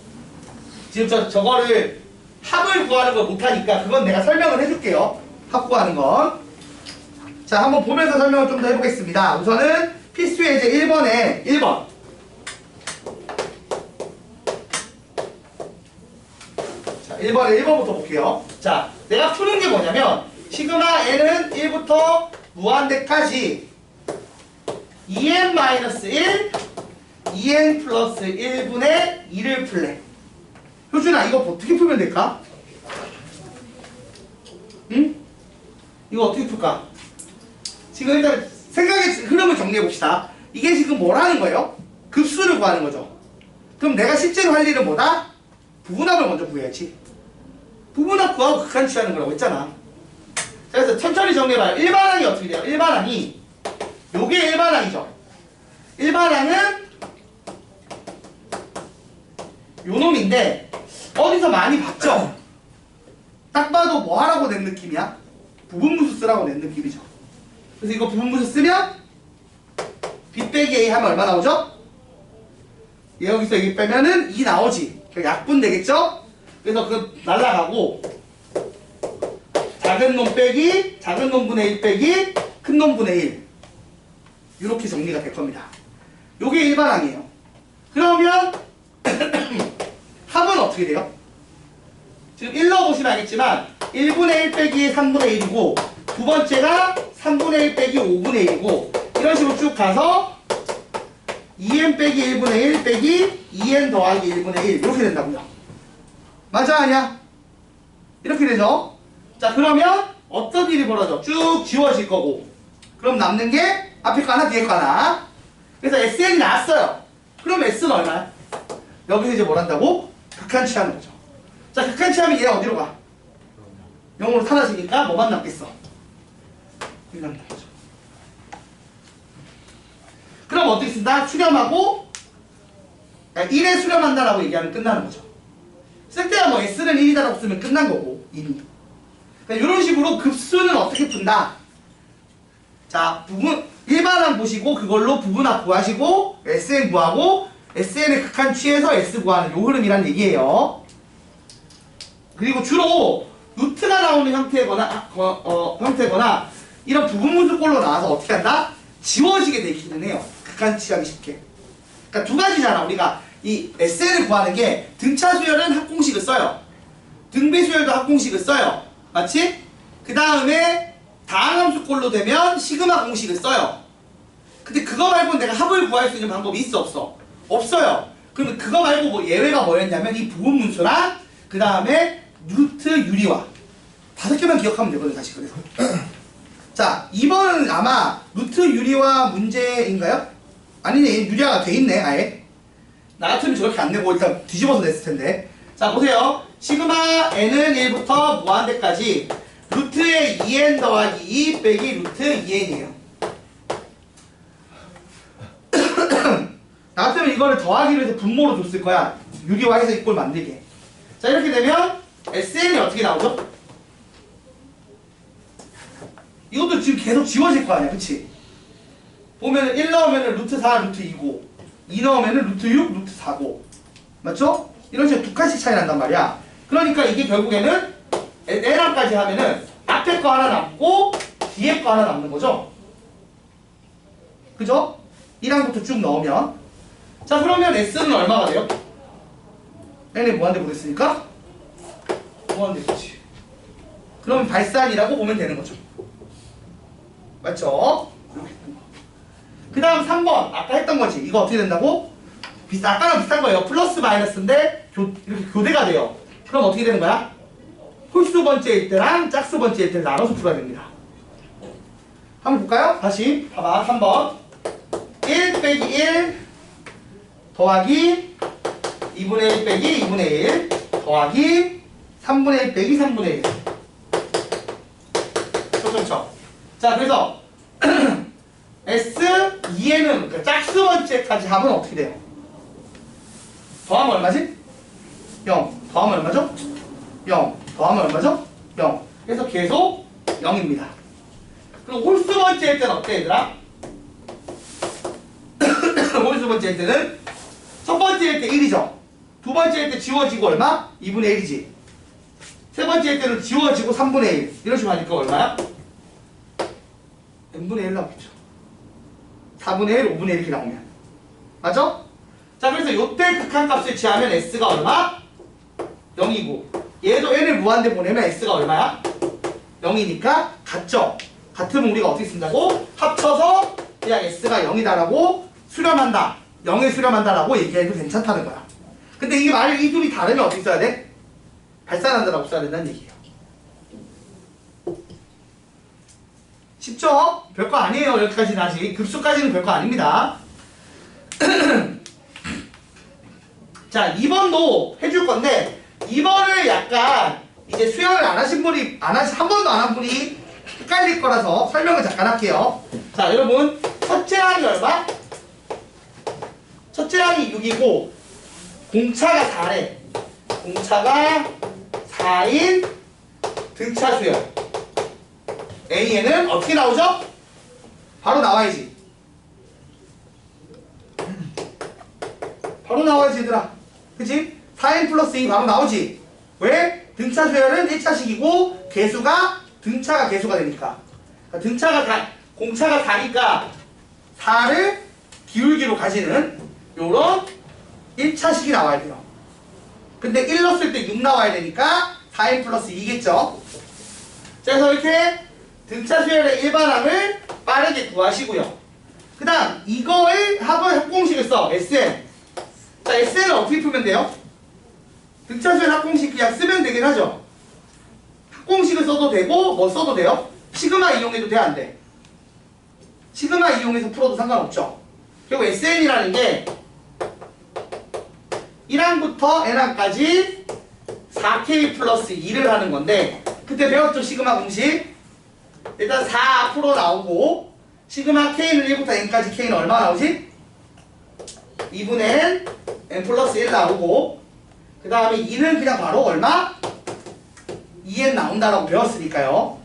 지금 저거를 합을 구하는 걸 못하니까 그건 내가 설명을 해줄게요. 합 구하는 건. 자, 한번 보면서 설명을 좀 더 해보겠습니다. 우선은 필수 예제 1번에 1번. 자, 1번에 1번부터 볼게요. 자, 내가 푸는 게 뭐냐면 시그마 n은 1부터 무한대까지 2n-1 2n 플러스 1분의 2를 풀래. 효준아, 이거 어떻게 풀면 될까? 응? 이거 어떻게 풀까? 지금 일단 생각의 흐름을 정리해봅시다. 이게 지금 뭐라는 거예요? 급수를 구하는 거죠. 그럼 내가 실제로 할 일은 뭐다? 부분합을 먼저 구해야지. 부분합 구하고 극한치하는 거라고 했잖아. 자, 그래서 천천히 정리해봐요. 일반항이 어떻게 돼요? 일반항이 요게 일반항이죠. 일반항은 요 놈인데 어디서 많이 봤죠? 딱 봐도 뭐 하라고 낸 느낌이야? 부분무수 쓰라고 낸 느낌이죠. 그래서 이거 부분무수 쓰면 B 빼기 A 하면 얼마 나오죠? 여기서 2 빼면은 2 나오지. 약분 되겠죠? 그래서 그거 날라가고 작은 놈 빼기 작은 놈분의 1 빼기 큰 놈분의 1 이렇게 정리가 될 겁니다. 요게 일반항이에요. 그러면 합은 어떻게 돼요? 지금 1 넣어보시면 알겠지만 1분의 1 빼기 3분의 1이고 두 번째가 3분의 1 빼기 5분의 1이고 이런 식으로 쭉 가서 2n 빼기 1분의 1 빼기 2n 더하기 1분의 1 이렇게 된다고요. 맞아 아니야? 이렇게 되죠? 자, 그러면 어떤 일이 벌어져? 쭉 지워질 거고 그럼 남는 게 앞에 거 하나 뒤에 거 하나. 그래서 SN이 나왔어요. 그럼 S는 얼마야? 여기서 이제 뭘 한다고? 극한치하는 거죠. 자, 극한치하면 얘 어디로 가? 0으로 사라지니까 뭐만 남겠어? 1 남는 거죠. 그럼 어떻게 쓴다? 수렴하고 1에 수렴한다라고 얘기하면 끝나는 거죠. 쓸 때야 뭐 S는 1이다라고 쓰면 끝난 거고 이미. 그러니까 이런 식으로 급수는 어떻게 푼다? 자, 일반항 보시고 그걸로 부분합 구하시고 SN 구하고 SN의 극한 취해서 S 구하는 요 흐름이란 얘기예요. 그리고 주로 루트가 나오는 형태거나 이런 부분분수꼴로 나와서 어떻게 한다? 지워지게 돼 있기는 해요. 극한치하기 쉽게. 그러니까 두 가지잖아. 우리가 이 SN을 구하는 게 등차 수열은 합공식을 써요. 등비 수열도 합공식을 써요. 맞지? 그 다음에 다항함수꼴로 되면 시그마 공식을 써요. 근데 그거 말고는 내가 합을 구할 수 있는 방법이 있어 없어? 없어요. 그러면 그거 말고 뭐 예외가 뭐였냐면 이 부분문수랑 그 다음에 루트 유리화 5개만 기억하면 되거든 사실. 그래서 자 2번은 아마 루트 유리화 문제인가요? 아니네, 유리화가 돼 있네 아예. 나 같으면 저렇게 안 내고 일단 뒤집어서 냈을 텐데. 자 보세요. 시그마 n은 1부터 무한대까지 루트의 2n 더하기 2 빼기 루트 2n이에요. 나 같으면 이거를 더하기로 해서 분모로 줬을 거야. 유리화해서 이꼴 만들게. 자 이렇게 되면 SN이 어떻게 나오죠? 이것도 지금 계속 지워질 거 아니야, 그치? 보면 1 넣으면 루트 4, 루트 2고 2 넣으면 루트 6, 루트 4고 맞죠? 이런 식으로 두 칸씩 차이 난단 말이야. 그러니까 이게 결국에는 N항까지 하면은 앞에 거 하나 남고 뒤에 거 하나 남는 거죠? 그죠? 1항부터 쭉 넣으면. 자 그러면 S는 얼마가 돼요? N이 무한대 보냈으니까 무한대 되지. 그러면 발산이라고 보면 되는 거죠. 맞죠? 그 다음 3번 아까 했던 거지. 이거 어떻게 된다고? 아까랑 비슷한 거예요. 플러스 마이너스인데 이렇게 교대가 돼요. 그럼 어떻게 되는 거야? 홀수 번째일 때랑 짝수 번째일 때를 나눠서 풀어야 됩니다. 한번 볼까요? 다시 봐봐. 3번 1 빼기 1 더하기 2분의 1 빼기 2분의 1 더하기 3분의 1 빼기 3분의 1. 그렇죠? 자 그래서 S2에는 그러니까 짝수 번째까지 합은 어떻게 돼요? 더하면 얼마지? 0. 더하면 얼마죠? 0. 더하면 얼마죠? 0. 그래서 계속 0입니다. 그럼 홀수 번째일 때는 어때 얘들아? 홀수 번째일 때는 첫 번째일 때 1이죠. 두 번째일 때 지워지고 얼마? 2분의 1이지. 세 번째일 때는 지워지고 3분의 1. 이런 식으로 하니까 얼마야? n분의 1 나오겠죠. 4분의 1, 5분의 1 이렇게 나오면. 맞죠? 자, 그래서 요때 극한값을 취하면 S가 얼마? 0이고 얘도 n을 무한대 보내면 S가 얼마야? 0이니까 같죠? 같으면 우리가 어떻게 쓴다고? 합쳐서 그냥 S가 0이다라고 수렴한다. 0에 수렴한다라고 얘기해도 괜찮다는 거야. 근데 이게 만약 이 둘이 다르면 어떻게 써야 돼? 발산한다라고 써야 된다는 얘기예요. 쉽죠? 별거 아니에요. 여기까지는 아직. 급수까지는 별거 아닙니다. 자, 2번도 해줄 건데 2번을 약간 이제 수영을 안 하신 분이 한 번도 안 한 분이 헷갈릴 거라서 설명을 잠깐 할게요. 자, 여러분 첫째 항이 얼마? 첫째 항이 6이고 공차가 4래. 공차가 4인 등차 수열 A에는 어떻게 나오죠? 바로 나와야지. 바로 나와야지 얘들아. 그치? 4n 플러스 2 바로 나오지. 왜? 등차 수열은 1차식이고 등차가 개수가 되니까. 그러니까 공차가 4니까 4를 기울기로 가지는 요런 1차식이 나와야 돼요. 근데 1 넣었을 때 6 나와야 되니까 4n 플러스 2겠죠. 그래서 이렇게 등차 수열의 일반항을 빠르게 구하시고요. 그 다음 이거의 합공식을 써. SN. 자, SN을 어떻게 풀면 돼요? 등차 수열 합공식 그냥 쓰면 되긴 하죠. 합공식을 써도 되고 뭐 써도 돼요? 시그마 이용해도 돼, 안 돼? 시그마 이용해서 풀어도 상관없죠. 그리고 SN이라는 게 1항부터 n항까지 4k 플러스 2를 하는 건데 그때 배웠죠? 시그마 공식. 일단 4 앞으로 나오고 시그마 k는 1부터 n까지 k는 얼마 나오지? 2분의 n 플러스 1 나오고 그 다음에 2는 그냥 바로 얼마? 2n 나온다라고 배웠으니까요.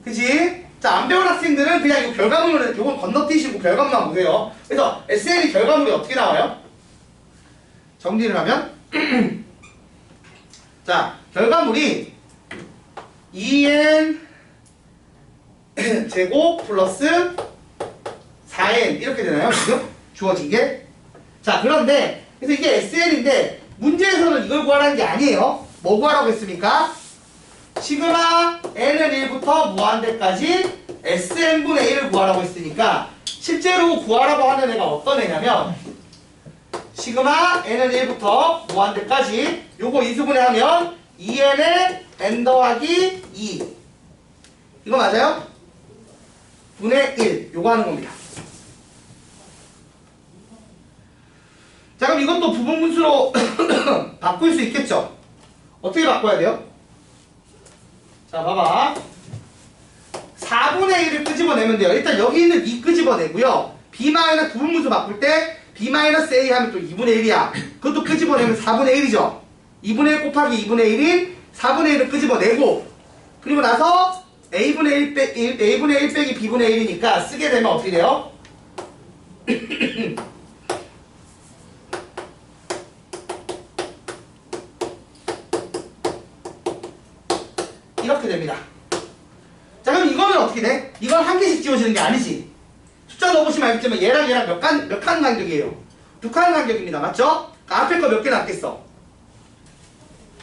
그치? 자, 안 배운 학생들은 그냥 이 결과물을 요건 건너뛰시고 결과물만 보세요. 그래서 SN이 결과물이 어떻게 나와요? 정리를 하면 자, 결과물이 2n 제곱 플러스 4n 이렇게 되나요? 지금 주어진 게. 자, 그런데 그래서 이게 SN인데 문제에서는 이걸 구하라는 게 아니에요. 뭐 구하라고 했습니까? 시그마 n은 1부터 무한대까지 SN분의 1을 구하라고 했으니까 실제로 구하라고 하는 애가 어떤 애냐면 시그마 n은 1부터 무한대까지 요거 인수분해 하면 2n에 n 더하기 2 이거 맞아요? 분의 1 요거 하는 겁니다. 자, 그럼 이것도 부분분수로 바꿀 수 있겠죠? 어떻게 바꿔야 돼요? 자, 봐봐. 4분의 1을 끄집어내면 돼요. 일단 여기 있는 2 끄집어내고요. b 부분분수 바꿀 때 b-a 하면 또 2분의 1이야. 그것도 끄집어내면 4분의 1이죠. 2분의 1 곱하기 2분의 1인 4분의 1을 끄집어내고 그리고 나서 a분의 1 빼기 b분의 1이니까 쓰게 되면 어떻게 돼요? 이렇게 됩니다. 자, 그럼 이거는 어떻게 돼? 이건 한 개씩 지워지는 게 아니지. 숫자 넣어보시면 알겠지만 얘랑 몇 칸 간격이에요? 2칸 간격입니다. 맞죠? 그러니까 앞에 거 몇 개 남겠어?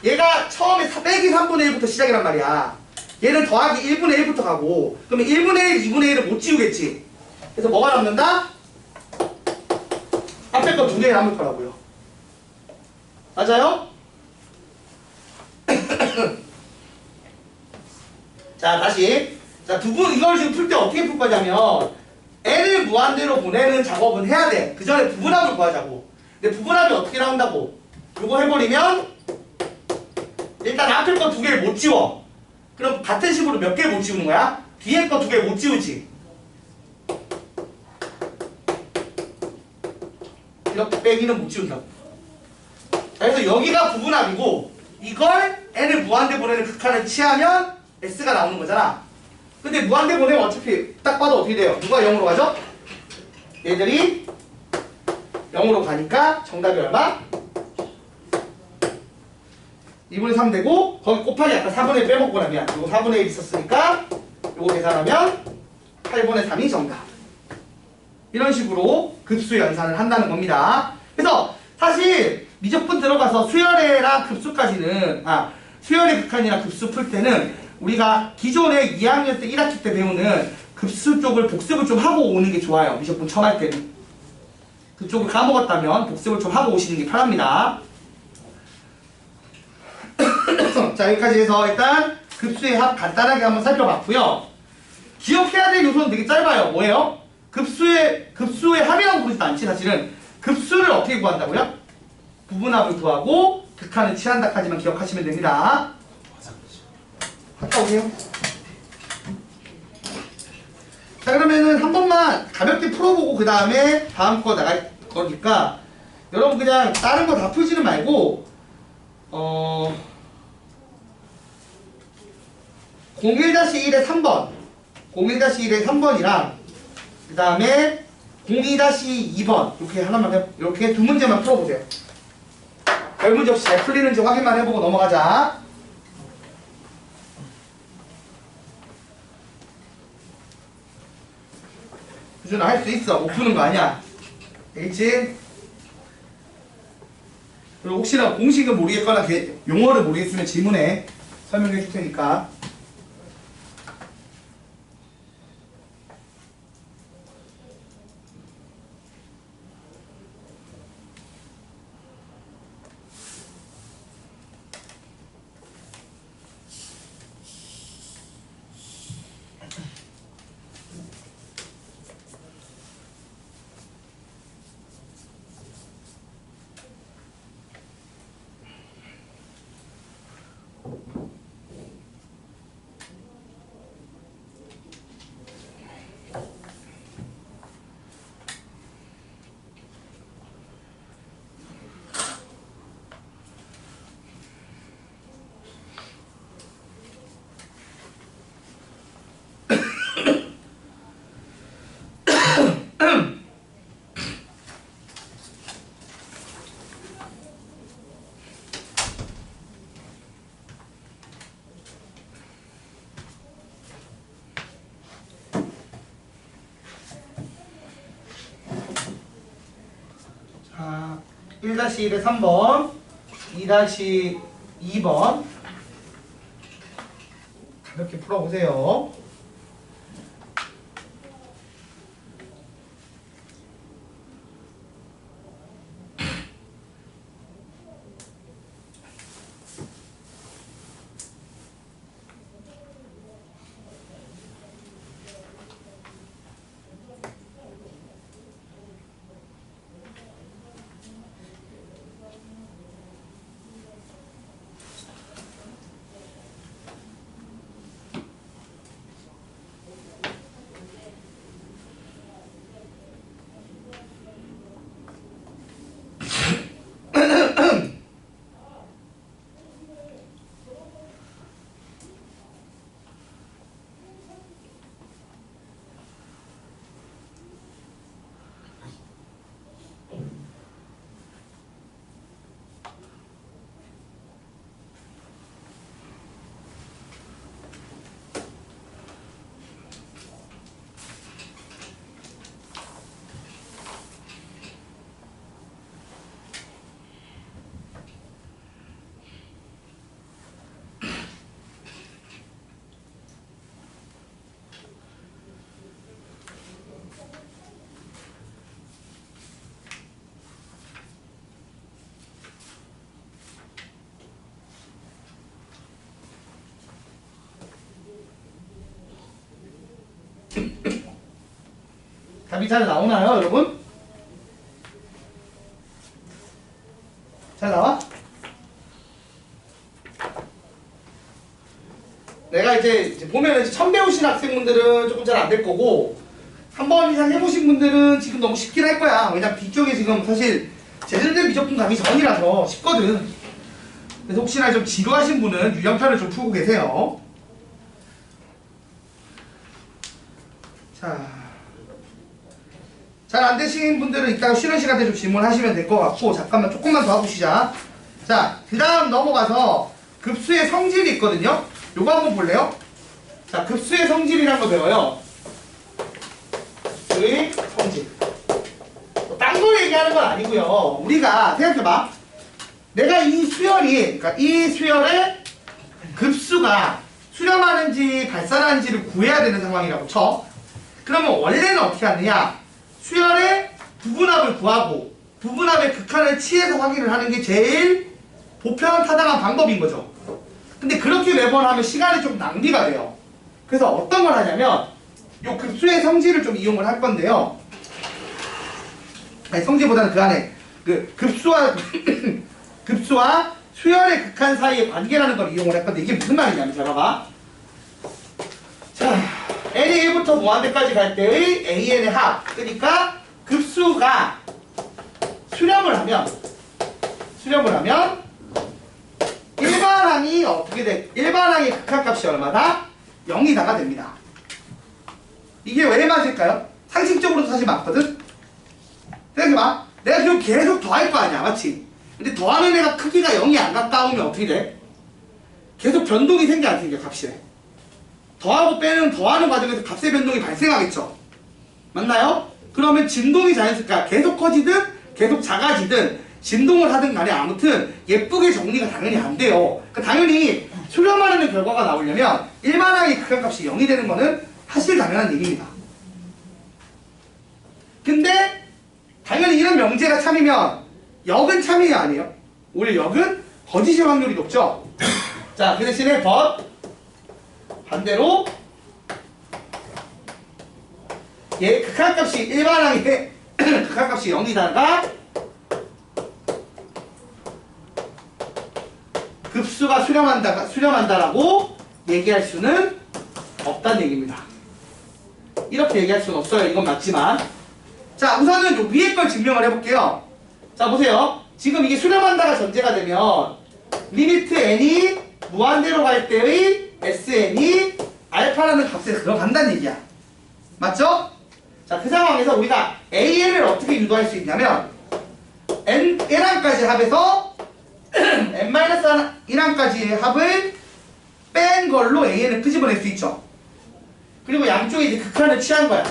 얘가 처음에 빼기 3분의 1부터 시작이란 말이야. 얘는 더하기 1분의 1부터 가고 그러면 1분의 1, 2분의 1을 못 지우겠지. 그래서 뭐가 남는다? 앞에 거 2개 남을 거라고요. 맞아요? 자, 다시. 자, 이걸 지금 풀 때 어떻게 풀 거냐면 n을 무한대로 보내는 작업은 해야 돼. 그 전에 부분합을 구하자고. 근데 부분합이 어떻게 나온다고? 요거 해버리면 일단 앞에 거 2개를 못 지워. 그럼 같은 식으로 몇 개 못 지우는 거야? 뒤에 거 2개 못 지우지. 이렇게 빼기는 못 지운다고. 자, 그래서 여기가 부분합이고 이걸 n을 무한대 보내는 극한을 취하면 s가 나오는 거잖아. 근데 무한대 보내면 어차피 딱 봐도 어떻게 돼요? 누가 0으로 가죠? 얘들이 0으로 가니까 정답이 얼마? 2분의 3 되고 거기 곱하기 아까 4분의 1 빼먹고 나면 이거 4분의 1 있었으니까 이거 계산하면 8분의 3이 정답. 이런 식으로 급수 연산을 한다는 겁니다. 그래서 사실 미적분 들어가서 수열애랑 급수까지는 수열의 극한이랑 급수 풀 때는 우리가 기존에 2학년 때 1학기 때 배우는 급수 쪽을 복습을 좀 하고 오는 게 좋아요. 미적분 처음 할 때는. 그쪽을 까먹었다면 복습을 좀 하고 오시는 게 편합니다. 자, 여기까지 해서 일단 급수의 합 간단하게 한번 살펴봤고요. 기억해야 될 요소는 되게 짧아요. 뭐예요? 급수의 합이라고 부르지도 않지 사실은. 급수를 어떻게 구한다고요? 부분합을 구하고 극한을 취한다까지만 기억하시면 됩니다. 갔다 오세요. 자, 그러면은 한 번만 가볍게 풀어보고 그 다음에 다음 거 나갈 거니까 여러분 그냥 다른 거 다 풀지는 말고 01-1의 3번 01-1의 3번이랑 그 다음에 02-2번 이렇게 하나만 이렇게 두 문제만 풀어보세요. 별 문제 없이 잘 풀리는지 확인만 해보고 넘어가자. 수준아 할 수 있어. 못 푸는 거 아니야. 알겠지? 그리고 혹시나 공식을 모르겠거나 용어를 모르겠으면 질문해. 설명해 줄 테니까. 1-1에 3번, 2-2번 가볍게 풀어보세요. 답이 잘 나오나요, 여러분? 잘 나와? 내가 이제 보면은 처음 배우신 학생분들은 조금 잘 안 될 거고, 한 번 이상 해보신 분들은 지금 너무 쉽긴 할 거야. 왜냐면 뒤쪽에 지금 사실 제대로 된 미적분 가기 전이라서 쉽거든. 그래서 혹시나 좀 지루하신 분은 유형편을 좀 풀고 계세요. 자. 잘 안 되신 분들은 이따가 쉬는 시간에 좀 질문하시면 될 것 같고, 잠깐만 조금만 더 하보시자. 자, 그 다음 넘어가서 급수의 성질이 있거든요. 요거 한번 볼래요? 자, 급수의 성질이라는 거 배워요. 급수의 성질. 딴 거 얘기하는 건 아니고요. 우리가 생각해봐. 내가 이 수열이, 그러니까 이 수열의 급수가 수렴하는지 발산하는지를 구해야 되는 상황이라고 쳐. 그러면 원래는 어떻게 하느냐? 수열의 부분합을 구하고 부분합의 극한을 취해서 확인을 하는 게 제일 보편타당한 방법인 거죠. 근데 그렇게 매번 하면 시간이 좀 낭비가 돼요. 그래서 어떤 걸 하냐면 요 급수의 성질을 좀 이용을 할 건데요. 아니, 성질보다는 그 안에 그 급수와 급수와 수열의 극한 사이의 관계라는 걸 이용을 할 건데, 이게 무슨 말이냐면 잘 봐봐. 자, n이 1부터 무한대까지 갈 때의 an의 합. 그러니까 급수가 수렴을 하면 일반항이 어떻게 돼? 일반항의 극한값이 얼마다? 0이다가 됩니다. 이게 왜 맞을까요? 상식적으로도 사실 맞거든? 생각해봐. 내가 지금 계속 더할 거 아니야, 맞지? 근데 더하는 애가 크기가 0이 안 가까우면 어떻게 돼? 계속 변동이 생겨 안 생겨, 값이? 더하고 빼는 더하는 과정에서 값의 변동이 발생하겠죠. 맞나요? 그러면 진동이 자연스럽게 계속 커지든 계속 작아지든 진동을 하든 간에 아무튼 예쁘게 정리가 당연히 안 돼요. 그러니까 당연히 수렴하는 결과가 나오려면 일반항의 극한값이 0이 되는 거는 사실 당연한 얘기입니다. 근데 당연히 이런 명제가 참이면 역은 참이 아니에요. 오히려 역은 거짓일 확률이 높죠. 자, 그 대신에 반대로 얘 극한값이 일반항의 극한값이 0이다가 급수가 수렴한다라고 얘기할 수는 없다는 얘기입니다. 이렇게 얘기할 수는 없어요. 이건 맞지만. 자, 우선은 요 위에 걸 증명을 해볼게요. 자, 보세요. 지금 이게 수렴한다가 전제가 되면 리미트 n이 무한대로 갈 때의 sn이 알파라는 값에 들어간다는 얘기야. 맞죠? 자, 그 상황에서 우리가 an을 어떻게 유도할 수 있냐면 n항까지 합해서 n-1항까지의 합을 뺀 걸로 an을 끄집어낼 수 있죠. 그리고 양쪽에 이제 극한을 취한 거야.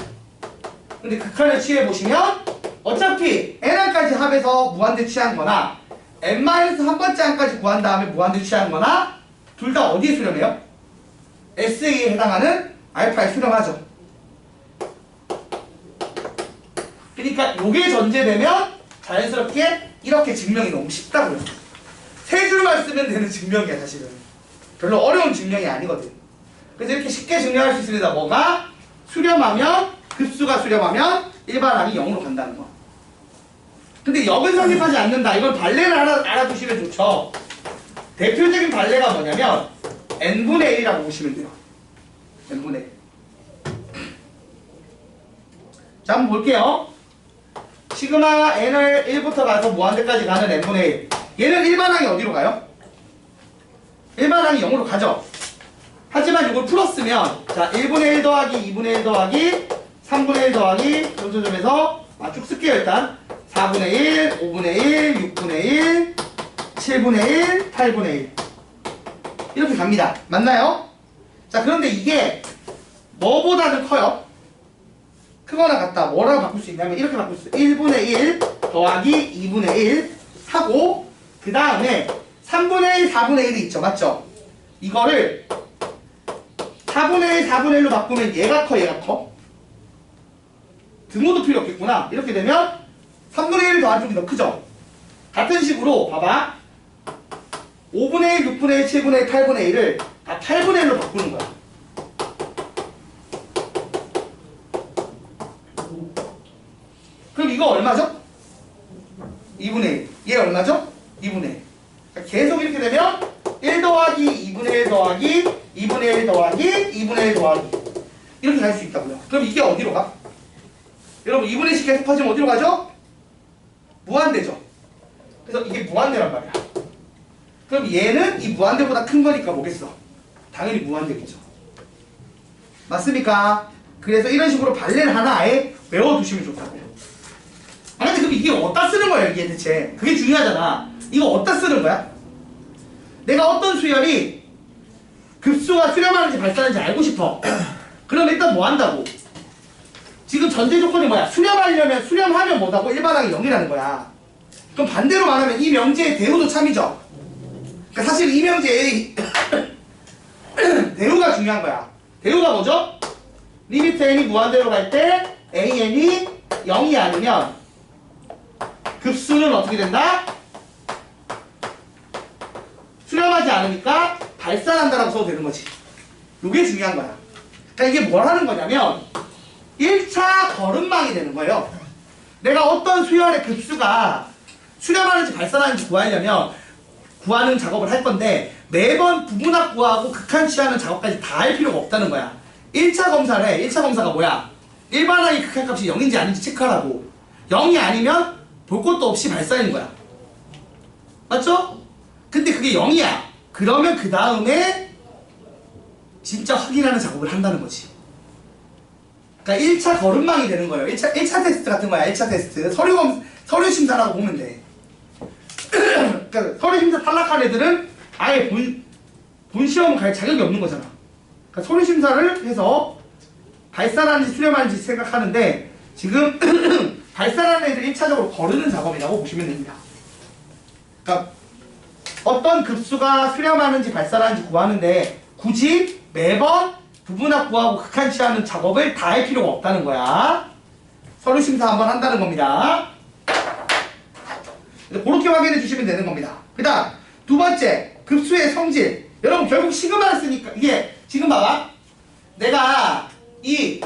근데 극한을 취해 보시면 어차피 n항까지 합해서 무한대 취한 거나 n-한 번째 항까지 구한 다음에 무한대 취한 거나 둘 다 어디에 수렴해요? SA에 해당하는 알파에 수렴하죠. 그러니까 요게 전제되면 자연스럽게 이렇게 증명이 너무 쉽다고요. 세 줄만 쓰면 되는 증명이야 사실은. 별로 어려운 증명이 아니거든. 그래서 이렇게 쉽게 증명할 수 있습니다. 뭐가? 수렴하면 급수가 수렴하면 일반항이 0으로 간다는 거. 근데 역은 성립하지 않는다. 이건 발레를 알아두시면 좋죠. 대표적인 발레가 뭐냐면 n분의 1이라고 보시면 돼요. n분의 1. 자, 한번 볼게요. 시그마 n을 1부터 가서 무한대까지 가는 n분의 1. 얘는 일반항이 어디로 가요? 일반항이 0으로 가죠. 하지만 이걸 풀었으면 자 1분의 1 더하기 2분의 1 더하기 3분의 1 더하기 점점점에서 쭉 쓸게요. 일단 4분의 1, 5분의 1, 6분의 1, 7분의 1, 8분의 1 이렇게 갑니다. 맞나요? 자 그런데 이게 뭐보다는 커요? 크거나 같다. 뭐라고 바꿀 수 있냐면 이렇게 바꿀 수 있어요. 1분의 1 더하기 2분의 1 하고 그 다음에 3분의 1, 4분의 1이 있죠. 맞죠? 이거를 4분의 1, 4분의 1로 바꾸면 얘가 커, 얘가 커? 등호도 필요 없겠구나. 이렇게 되면 3분의 1을 더한 쪽이 더 크죠? 같은 식으로 봐봐. 5분의 1, 6분의 1, 7분의 1, 8분의 1을 다 8분의 1로 바꾸는 거야. 그럼 이거 얼마죠? 2분의 1. 얘 얼마죠? 2분의 1. 그러니까 계속 이렇게 되면 1 더하기 2분의 1 더하기 2분의 1 더하기 2분의 1 더하기 이렇게 갈 수 있다고요. 그럼 이게 어디로 가? 여러분 2분의 1씩 계속 하시면 어디로 가죠? 무한대죠. 그래서 이게 무한대란 말이야. 그럼 얘는 이 무한대보다 큰 거니까 뭐겠어? 당연히 무한대겠죠. 맞습니까? 그래서 이런 식으로 발레를 하나 아예 외워두시면 좋다고요. 아 근데 그럼 이게 어디다 쓰는 거야 이게 대체? 그게 중요하잖아. 이거 어디다 쓰는 거야? 내가 어떤 수열이 급수가 수렴하는지 발산하는지 알고 싶어. 그럼 일단 뭐 한다고? 지금 전제 조건이 뭐야? 수렴하면 뭐다고? 일반항이 0이라는 거야. 그럼 반대로 말하면 이 명제의 대우도 참이죠. 그러니까 사실 이 명제의 대우가 중요한 거야. 대우가 뭐죠? 리미트 n이 무한대로 갈 때 an이 0이 아니면 급수는 어떻게 된다? 수렴하지 않으니까 발산한다라고 써도 되는 거지. 이게 중요한 거야. 그러니까 이게 뭘 하는 거냐면 1차 걸음망이 되는 거예요. 내가 어떤 수열의 급수가 수렴하는지 발산하는지 구하려면 구하는 작업을 할 건데 매번 부분합 구하고 극한 취하는 작업까지 다 할 필요가 없다는 거야. 1차 검사를 해. 1차 검사가 뭐야? 일반항의 극한값이 0인지 아닌지 체크하라고. 0이 아니면 볼 것도 없이 발산인 거야. 맞죠? 근데 그게 0이야. 그러면 그 다음에 진짜 확인하는 작업을 한다는 거지. 그러니까 1차 걸음망이 되는 거예요. 1차 테스트 같은 거야. 1차 테스트. 서류 심사라고 보면 돼. 그러니까 서류 심사 탈락한 애들은 아예 본 시험 갈 자격이 없는 거잖아. 그러니까 서류 심사를 해서 발산하는지 수렴하는지 생각하는데 지금 발산하는 애들 1차적으로 거르는 작업이라고 보시면 됩니다. 그러니까 어떤 급수가 수렴하는지 발산하는지 구하는데 굳이 매번 부분합 구하고 극한 취하는 작업을 다 할 필요가 없다는 거야. 서류 심사 한번 한다는 겁니다. 그렇게 확인해 주시면 되는 겁니다. 그 다음 두 번째 급수의 성질. 여러분 결국 시그마를 쓰니까 이게 지금 봐봐. 내가 이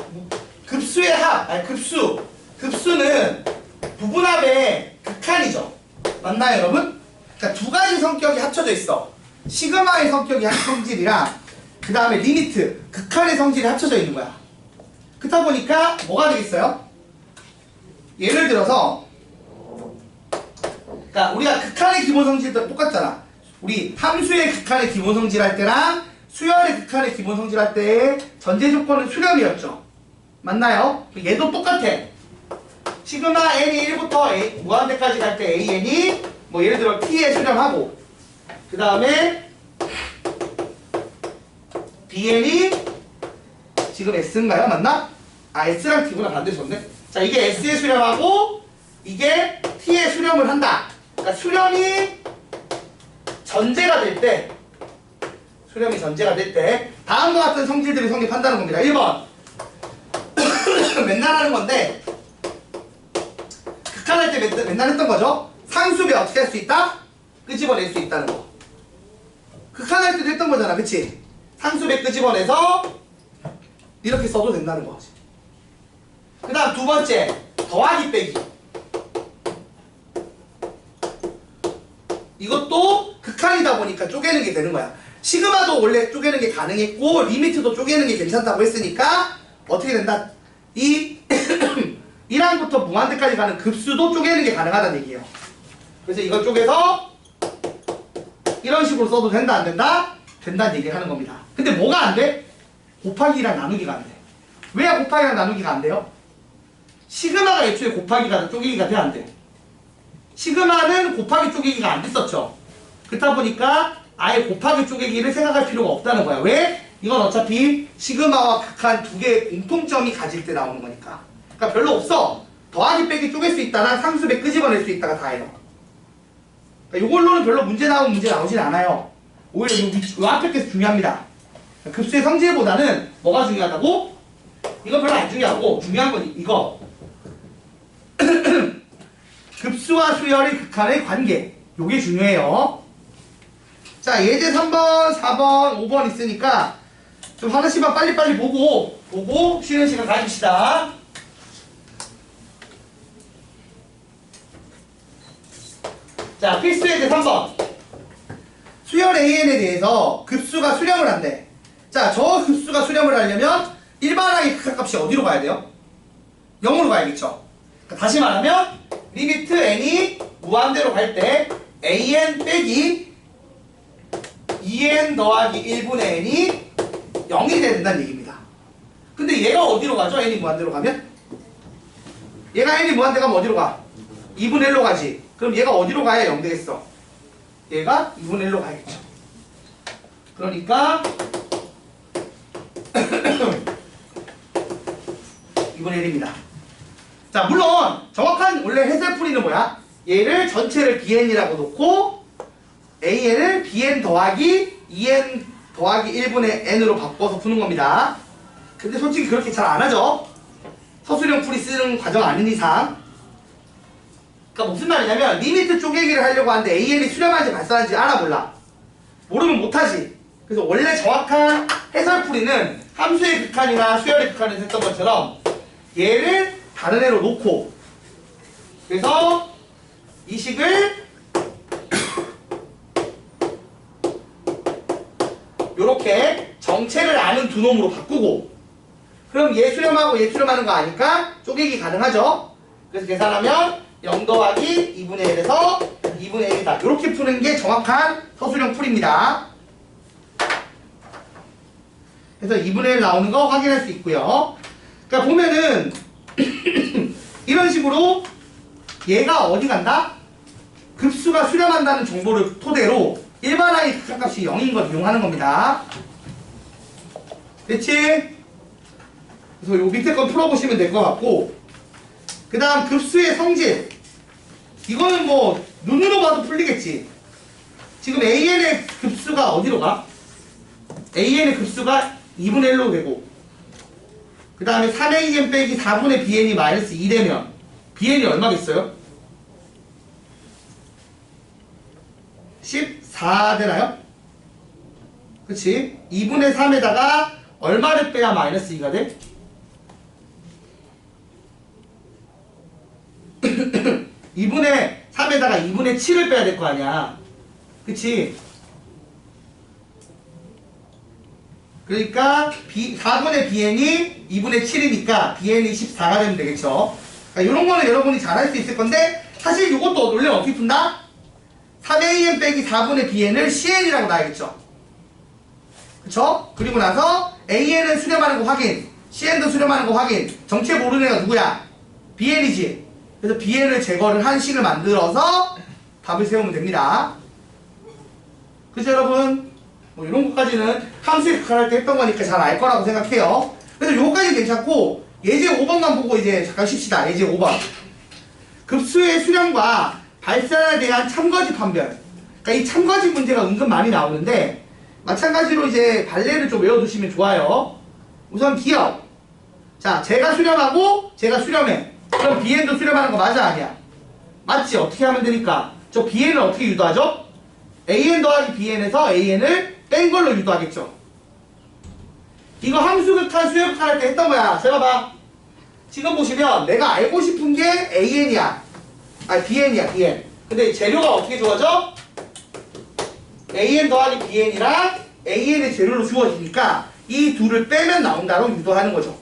급수의 급수는 부분합의 극한이죠. 맞나요 여러분? 그러니까 두 가지 성격이 합쳐져 있어. 시그마의 성격이 한 성질이랑 그 다음에 리미트, 극한의 성질이 합쳐져 있는 거야. 그렇다 보니까 뭐가 되겠어요? 예를 들어서 그러니까 우리가 극한의 기본 성질도 똑같잖아. 우리 함수의 극한의 기본 성질 할 때랑 수열의 극한의 기본 성질 할 때의 전제 조건은 수렴이었죠. 맞나요? 얘도 똑같아. 시그마 n이 1부터 무한대까지 갈 때 an이 뭐 예를 들어 t에 수렴하고 그 다음에 bn이 지금 s인가요? 맞나? 아 s랑 t구나. 반대로 썼네. 자 이게 s에 수렴하고 이게 t에 수렴을 한다. 그러니까 수렴이 전제가 될 때, 수렴이 전제가 될 때 다음과 같은 성질들이 성립한다는 겁니다. 1번 맨날 하는 건데 극한할 때 맨날 했던 거죠. 상수배 어떻게 할 수 있다? 끄집어낼 수 있다는 거. 극한할 때도 했던 거잖아, 그치? 상수배 끄집어내서 이렇게 써도 된다는 거지. 그 다음 두 번째, 더하기 빼기. 이것도 극한이다 보니까 쪼개는 게 되는 거야. 시그마도 원래 쪼개는 게 가능했고 리미트도 쪼개는 게 괜찮다고 했으니까 어떻게 된다? 이 1항부터 무한대까지 가는 급수도 쪼개는 게 가능하다는 얘기예요. 그래서 이걸 쪼개서 이런 식으로 써도 된다 안 된다? 된다는 얘기를 하는 겁니다. 근데 뭐가 안 돼? 곱하기랑 나누기가 안 돼. 왜 곱하기랑 나누기가 안 돼요? 시그마가 애초에 곱하기가 쪼개기가 돼 안 돼? 시그마는 곱하기 쪼개기가 안 됐었죠. 그렇다 보니까 아예 곱하기 쪼개기를 생각할 필요가 없다는 거야. 왜? 이건 어차피 시그마와 극한 두 개의 공통점이 가질 때 나오는 거니까. 그러니까 별로 없어. 더하기 빼기 쪼갤 수 있다나 상수배 끄집어낼 수 있다가 다예요. 그러니까 이걸로는 별로 문제 나오진 않아요. 오히려 이 앞에 게 중요합니다. 급수의 성질보다는 뭐가 중요하다고? 이건 별로 안 중요하고 중요한 건 이거. 급수와 수열의 극한의 관계. 요게 중요해요. 자, 예제 3번, 4번, 5번 있으니까 좀 하나씩만 빨리빨리 보고 쉬는 시간 가집시다. 자, 필수 예제 3번. 수열 AN에 대해서 급수가 수렴을 한대. 자, 저 급수가 수렴을 하려면 일반항의 극한값이 어디로 가야 돼요? 0으로 가야겠죠. 그러니까 다시 말하면 리미트 n이 무한대로 갈 때 an 빼기 2n 더하기 1분의 n이 0이 된다는 얘기입니다. 근데 얘가 어디로 가죠? n이 무한대로 가면? 얘가 n이 무한대 가면 어디로 가? 2분의 1로 가지. 그럼 얘가 어디로 가야 0 되겠어? 얘가 2분의 1로 가야겠죠. 그러니까 2분의 1입니다. 자, 물론 정확한 원래 해설풀이는 뭐야? 얘를 전체를 bn이라고 놓고 an을 bn 더하기 2n 더하기 1분의 n으로 바꿔서 푸는 겁니다. 근데 솔직히 그렇게 잘 안 하죠? 서술형 풀이 쓰는 과정 아닌 이상. 그러니까 무슨 말이냐면 리미트 쪼개기를 하려고 하는데 an이 수렴하는지 발산하는지 알아 몰라? 모르면 못하지. 그래서 원래 정확한 해설풀이는 함수의 극한이나 수열의 극한에서 했던 것처럼 얘를 다른 애로 놓고 그래서 이 식을 요렇게 정체를 아는 두 놈으로 바꾸고 그럼 얘 수렴하고 얘 수렴하는 거 아니까 쪼개기 가능하죠. 그래서 계산하면 0 더하기 2분의 1에서 2분의 1이다. 요렇게 푸는 게 정확한 서술형 풀입니다. 그래서 2분의 1 나오는 거 확인할 수 있고요. 그러니까 보면은 이런 식으로 얘가 어디 간다? 급수가 수렴한다는 정보를 토대로 일반항의 극한값이 0인 걸 이용하는 겁니다. 됐지? 그래서 요 밑에 건 풀어보시면 될 것 같고 그 다음 급수의 성질 이거는 뭐 눈으로 봐도 풀리겠지. 지금 AN의 급수가 어디로 가? AN의 급수가 2분의 1로 되고 그 다음에 3AN 빼기 4분의 BN이 마이너스 2되면 BN이 얼마겠어요? 14 되나요? 그치? 2분의 3에다가 얼마를 빼야 마이너스 2가 돼? 2분의 3에다가 2분의 7을 빼야 될 거 아니야. 그치? 그러니까 4분의 BN이 2분의 7이니까 BN이 14가 되면 되겠죠. 그러니까 이런 거는 여러분이 잘 할 수 있을 건데 사실 이것도 원래 어떻게 푼다? 3AN 빼기 4분의 BN을 CN이라고 놔야겠죠. 그쵸? 그리고 나서 AN을 수렴하는 거 확인, CN도 수렴하는 거 확인. 정체 모르는 애가 누구야? BN이지. 그래서 BN을 제거를 한 식을 만들어서 답을 세우면 됩니다. 그죠 여러분? 뭐 이런 것까지는 함수의 극한할 때 했던 거니까 잘 알 거라고 생각해요. 그래서 요거까지 괜찮고 예제 5번만 보고 이제 잠깐 쉽시다. 예제 5번. 급수의 수렴과 발산에 대한 참거지 판별. 그러니까 이 참거지 문제가 은근 많이 나오는데 마찬가지로 이제 발레를 좀 외워두시면 좋아요. 우선 기억. 자, 제가 수렴하고 제가 수렴해. 그럼 BN도 수렴하는 거 맞아 아니야? 맞지? 어떻게 하면 되니까? 저 BN을 어떻게 유도하죠? AN 더하기 BN에서 AN을 뺀 걸로 유도하겠죠. 이거 함수극한 수열극한 할 때 했던 거야. 제가 봐. 지금 보시면 내가 알고 싶은 게 AN이야. 아니 BN이야 BN. 근데 재료가 어떻게 주어져? AN 더하기 BN이랑 AN의 재료로 주어지니까 이 둘을 빼면 나온다로 유도하는 거죠.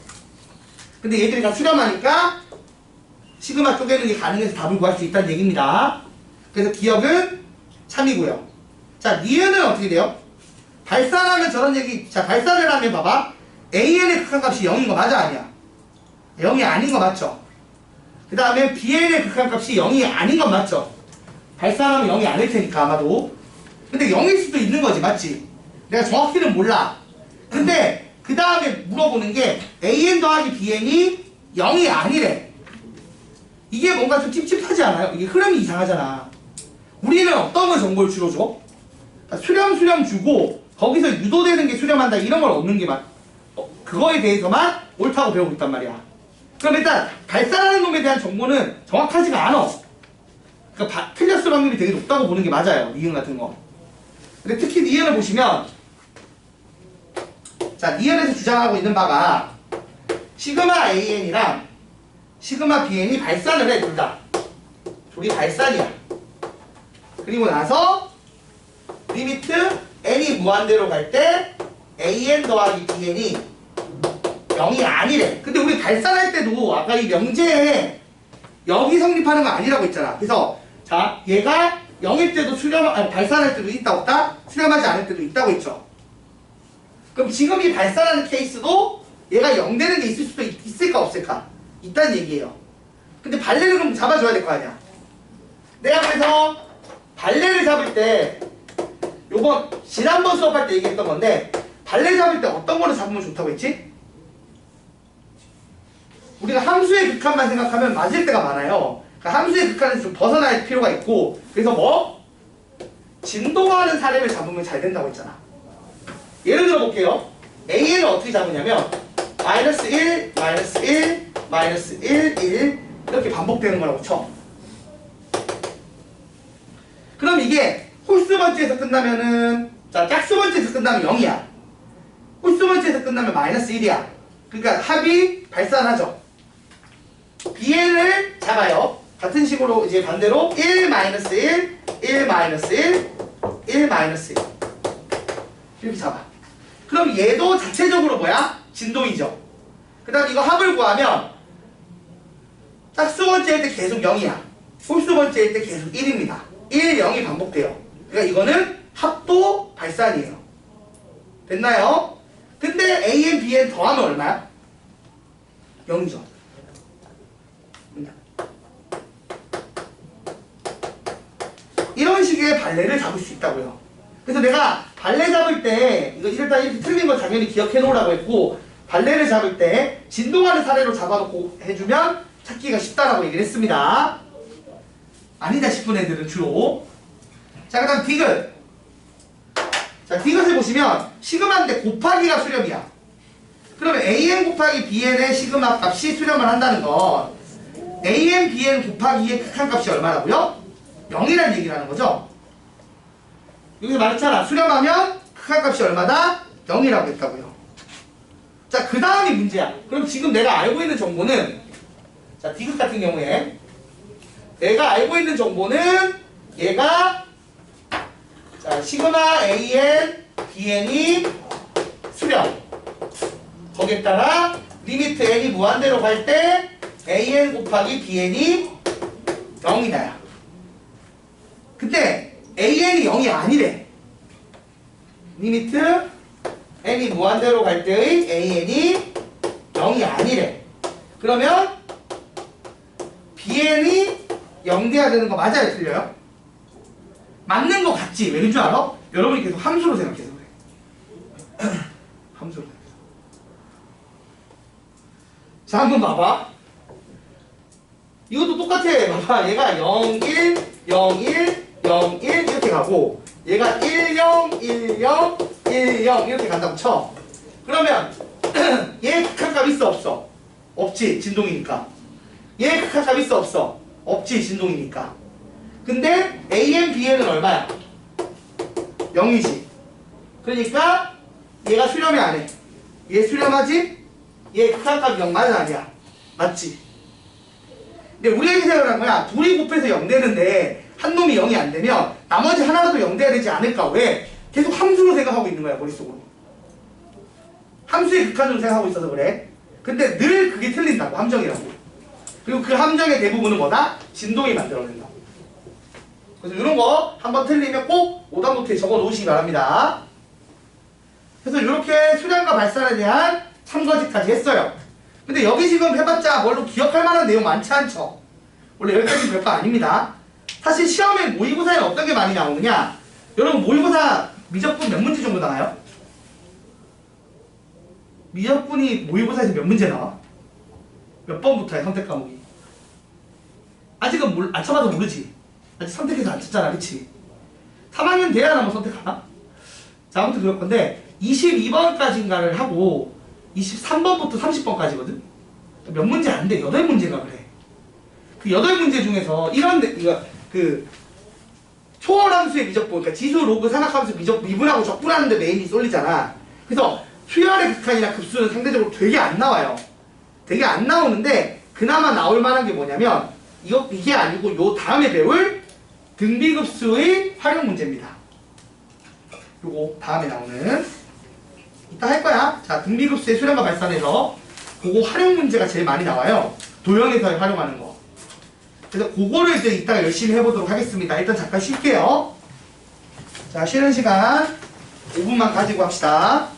근데 얘들이 다 수렴하니까 시그마 쪼개는 게 가능해서 답을 구할 수 있다는 얘기입니다. 그래서 기억은 참이고요. 자, 니은은 어떻게 돼요? 발산하면 저런 얘기. 자, 발산을 하면 봐봐. AN의 극한값이 0인 거 맞아 아니야? 0이 아닌 거 맞죠? 그 다음에 BN의 극한값이 0이 아닌 건 맞죠? 발산하면 0이 아닐 테니까 아마도. 근데 0일 수도 있는 거지, 맞지? 내가 정확히는 몰라. 근데 그 다음에 물어보는 게 AN 더하기 BN이 0이 아니래. 이게 뭔가 좀 찝찝하지 않아요? 이게 흐름이 이상하잖아. 우리는 어떤 걸 정보를 주로 줘? 수렴 주고 거기서 유도되는 게 수렴한다 이런 걸 얻는 게 그거에 대해서만 옳다고 배우고 있단 말이야. 그럼 일단 발산하는 놈에 대한 정보는 정확하지가 않아. 그러니까 틀렸을 확률이 되게 높다고 보는 게 맞아요. 니은 같은 거. 근데 특히 니은을 보시면 자, 니은에서 주장하고 있는 바가 시그마 AN이랑 시그마 BN이 발산을 해, 둘 다. 둘이 발산이야. 그리고 나서 리미트 n이 무한대로 갈 때 AN 더하기 BN이 0이 아니래. 근데 우리 발산할 때도 아까 이 명제에 0이 성립하는 거 아니라고 했잖아. 그래서 자, 얘가 0일 때도 발산할 때도 있다 없다? 수렴하지 않을 때도 있다고 했죠. 그럼 지금 이 발산하는 케이스도 얘가 0 되는 게 있을 수도 있을까 없을까? 있다는 얘기예요. 근데 발레를 그럼 잡아줘야 될 거 아니야. 내가 그래서 발레를 잡을 때 요번 지난번 수업할 때 얘기했던 건데 발레 잡을 때 어떤 거를 잡으면 좋다고 했지? 우리가 함수의 극한만 생각하면 맞을 때가 많아요. 그러니까 함수의 극한에서 좀 벗어날 필요가 있고 그래서 뭐? 진동하는 사례를 잡으면 잘 된다고 했잖아. 예를 들어 볼게요. AN을 어떻게 잡으냐면 마이너스 1, 마이너스 1, 마이너스 1, 1 이렇게 반복되는 거라고 쳐. 그럼 이게 홀수 번째에서 끝나면은 자, 짝수 번째에서 끝나면 0이야. 홀수 번째에서 끝나면 마이너스 1이야. 그러니까 합이 발산하죠. BN을 잡아요. 같은 식으로 이제 반대로 1, 마이너스 1, 1, 마이너스 1, 1, 마이너스 1 이렇게 잡아. 그럼 얘도 자체적으로 뭐야? 진동이죠. 그 다음 이거 합을 구하면 짝수 번째일 때 계속 0이야. 홀수 번째일 때 계속 1입니다. 1, 0이 반복돼요. 그러니까 이거는 합도 발산이에요. 됐나요? 근데 AN, BN 더하면 얼마야? 0이죠. 이런 식의 발레를 잡을 수 있다고요. 그래서 내가 발레 잡을 때 이거 일단 이렇게 틀린 거 당연히 기억해 놓으라고 했고 발레를 잡을 때 진동하는 사례로 잡아놓고 해주면 찾기가 쉽다라고 얘기를 했습니다. 아니다 싶은 애들은 주로. 자, 그 다음 디귿. 자, 디귿을 보시면 시그마인데 곱하기가 수렴이야. 그러면 AN 곱하기 BN의 시그마 값이 수렴을 한다는 건 AN, BN 곱하기의 극한값이 얼마라고요? 0이라는 얘기를 하는 거죠. 여기서 말했잖아. 수렴하면 극한값이 얼마다? 0이라고 했다고요. 자, 그 다음이 문제야. 그럼 지금 내가 알고 있는 정보는 자, 디귿 같은 경우에 내가 알고 있는 정보는 얘가 자, 시그마 AN, BN이 수렴. 거기에 따라 리미트 n이 무한대로 갈 때 AN 곱하기 BN이 0이다야. 근데 AN이 0이 아니래. 리미트 n이 무한대로 갈 때의 AN이 0이 아니래. 그러면 BN이 0 돼야 되는 거 맞아요? 틀려요? 맞는 거 같지? 왜인 줄 알아? 여러분이 계속 함수로 생각해서 그래. 함수로 생각해서. 자, 한번 봐봐. 이것도 똑같아. 봐봐. 얘가 0, 1, 0, 1, 0, 1 이렇게 가고 얘가 1, 0, 1, 0, 1, 0 이렇게 간다고 쳐. 그러면 얘 극한값 있어 없어? 없지. 진동이니까. 얘 극한값 있어 없어? 없지. 진동이니까. 근데 AM, BN은 얼마야? 0이지. 그러니까 얘가 수렴이 안 해. 얘 수렴하지? 얘 극한값이 0 맞아 아니야? 맞지? 근데 우리가 이렇게 생각을 한 거야. 둘이 곱해서 0 되는데 한 놈이 0이 안 되면 나머지 하나라도 0 돼야 되지 않을까? 왜? 계속 함수로 생각하고 있는 거야 머릿속으로. 함수의 극한으로 생각하고 있어서 그래. 근데 늘 그게 틀린다고. 함정이라고. 그리고 그 함정의 대부분은 뭐다? 진동이 만들어낸다고. 그래서 이런 거 한번 틀리면 꼭 오답노트에 적어 놓으시기 바랍니다. 그래서 이렇게 수량과 발산에 대한 참고지까지 했어요. 근데 여기 지금 해봤자 뭘로 기억할 만한 내용 많지 않죠? 원래 여기까지 별거 아닙니다. 사실 시험에 모의고사에 어떤 게 많이 나오느냐? 여러분 모의고사 미적분 몇 문제 정도 나와요? 미적분이 모의고사에서 몇 문제 나와? 몇 번부터야 선택 과목이? 아직은 안 쳐봐도 모르지? 아직 선택해서 안 쳤잖아, 그치? 3학년 돼야 한번 선택하나? 자, 아무튼 그럴 건데 22번까지인가를 하고 23번부터 30번까지거든? 몇 문제 안 돼. 8문제가 그래. 그 8문제 중에서 이런 그 초월함수의 미적분, 그러니까 지수, 로그, 삼각함수 미분하고 적분하는데 메인이 쏠리잖아. 그래서 수열의 극한이나 급수는 상대적으로 되게 안 나와요. 되게 안 나오는데 그나마 나올 만한 게 뭐냐면 이게 아니고 요 다음에 배울 등비급수의 활용 문제입니다. 요거 다음에 나오는 이따 할 거야. 자, 등비급수의 수렴과 발산에서 그거 활용 문제가 제일 많이 나와요. 도형에서 활용하는 거. 그래서 그거를 이제 이따가 열심히 해보도록 하겠습니다. 일단 잠깐 쉴게요. 자, 쉬는 시간 5분만 가지고 합시다.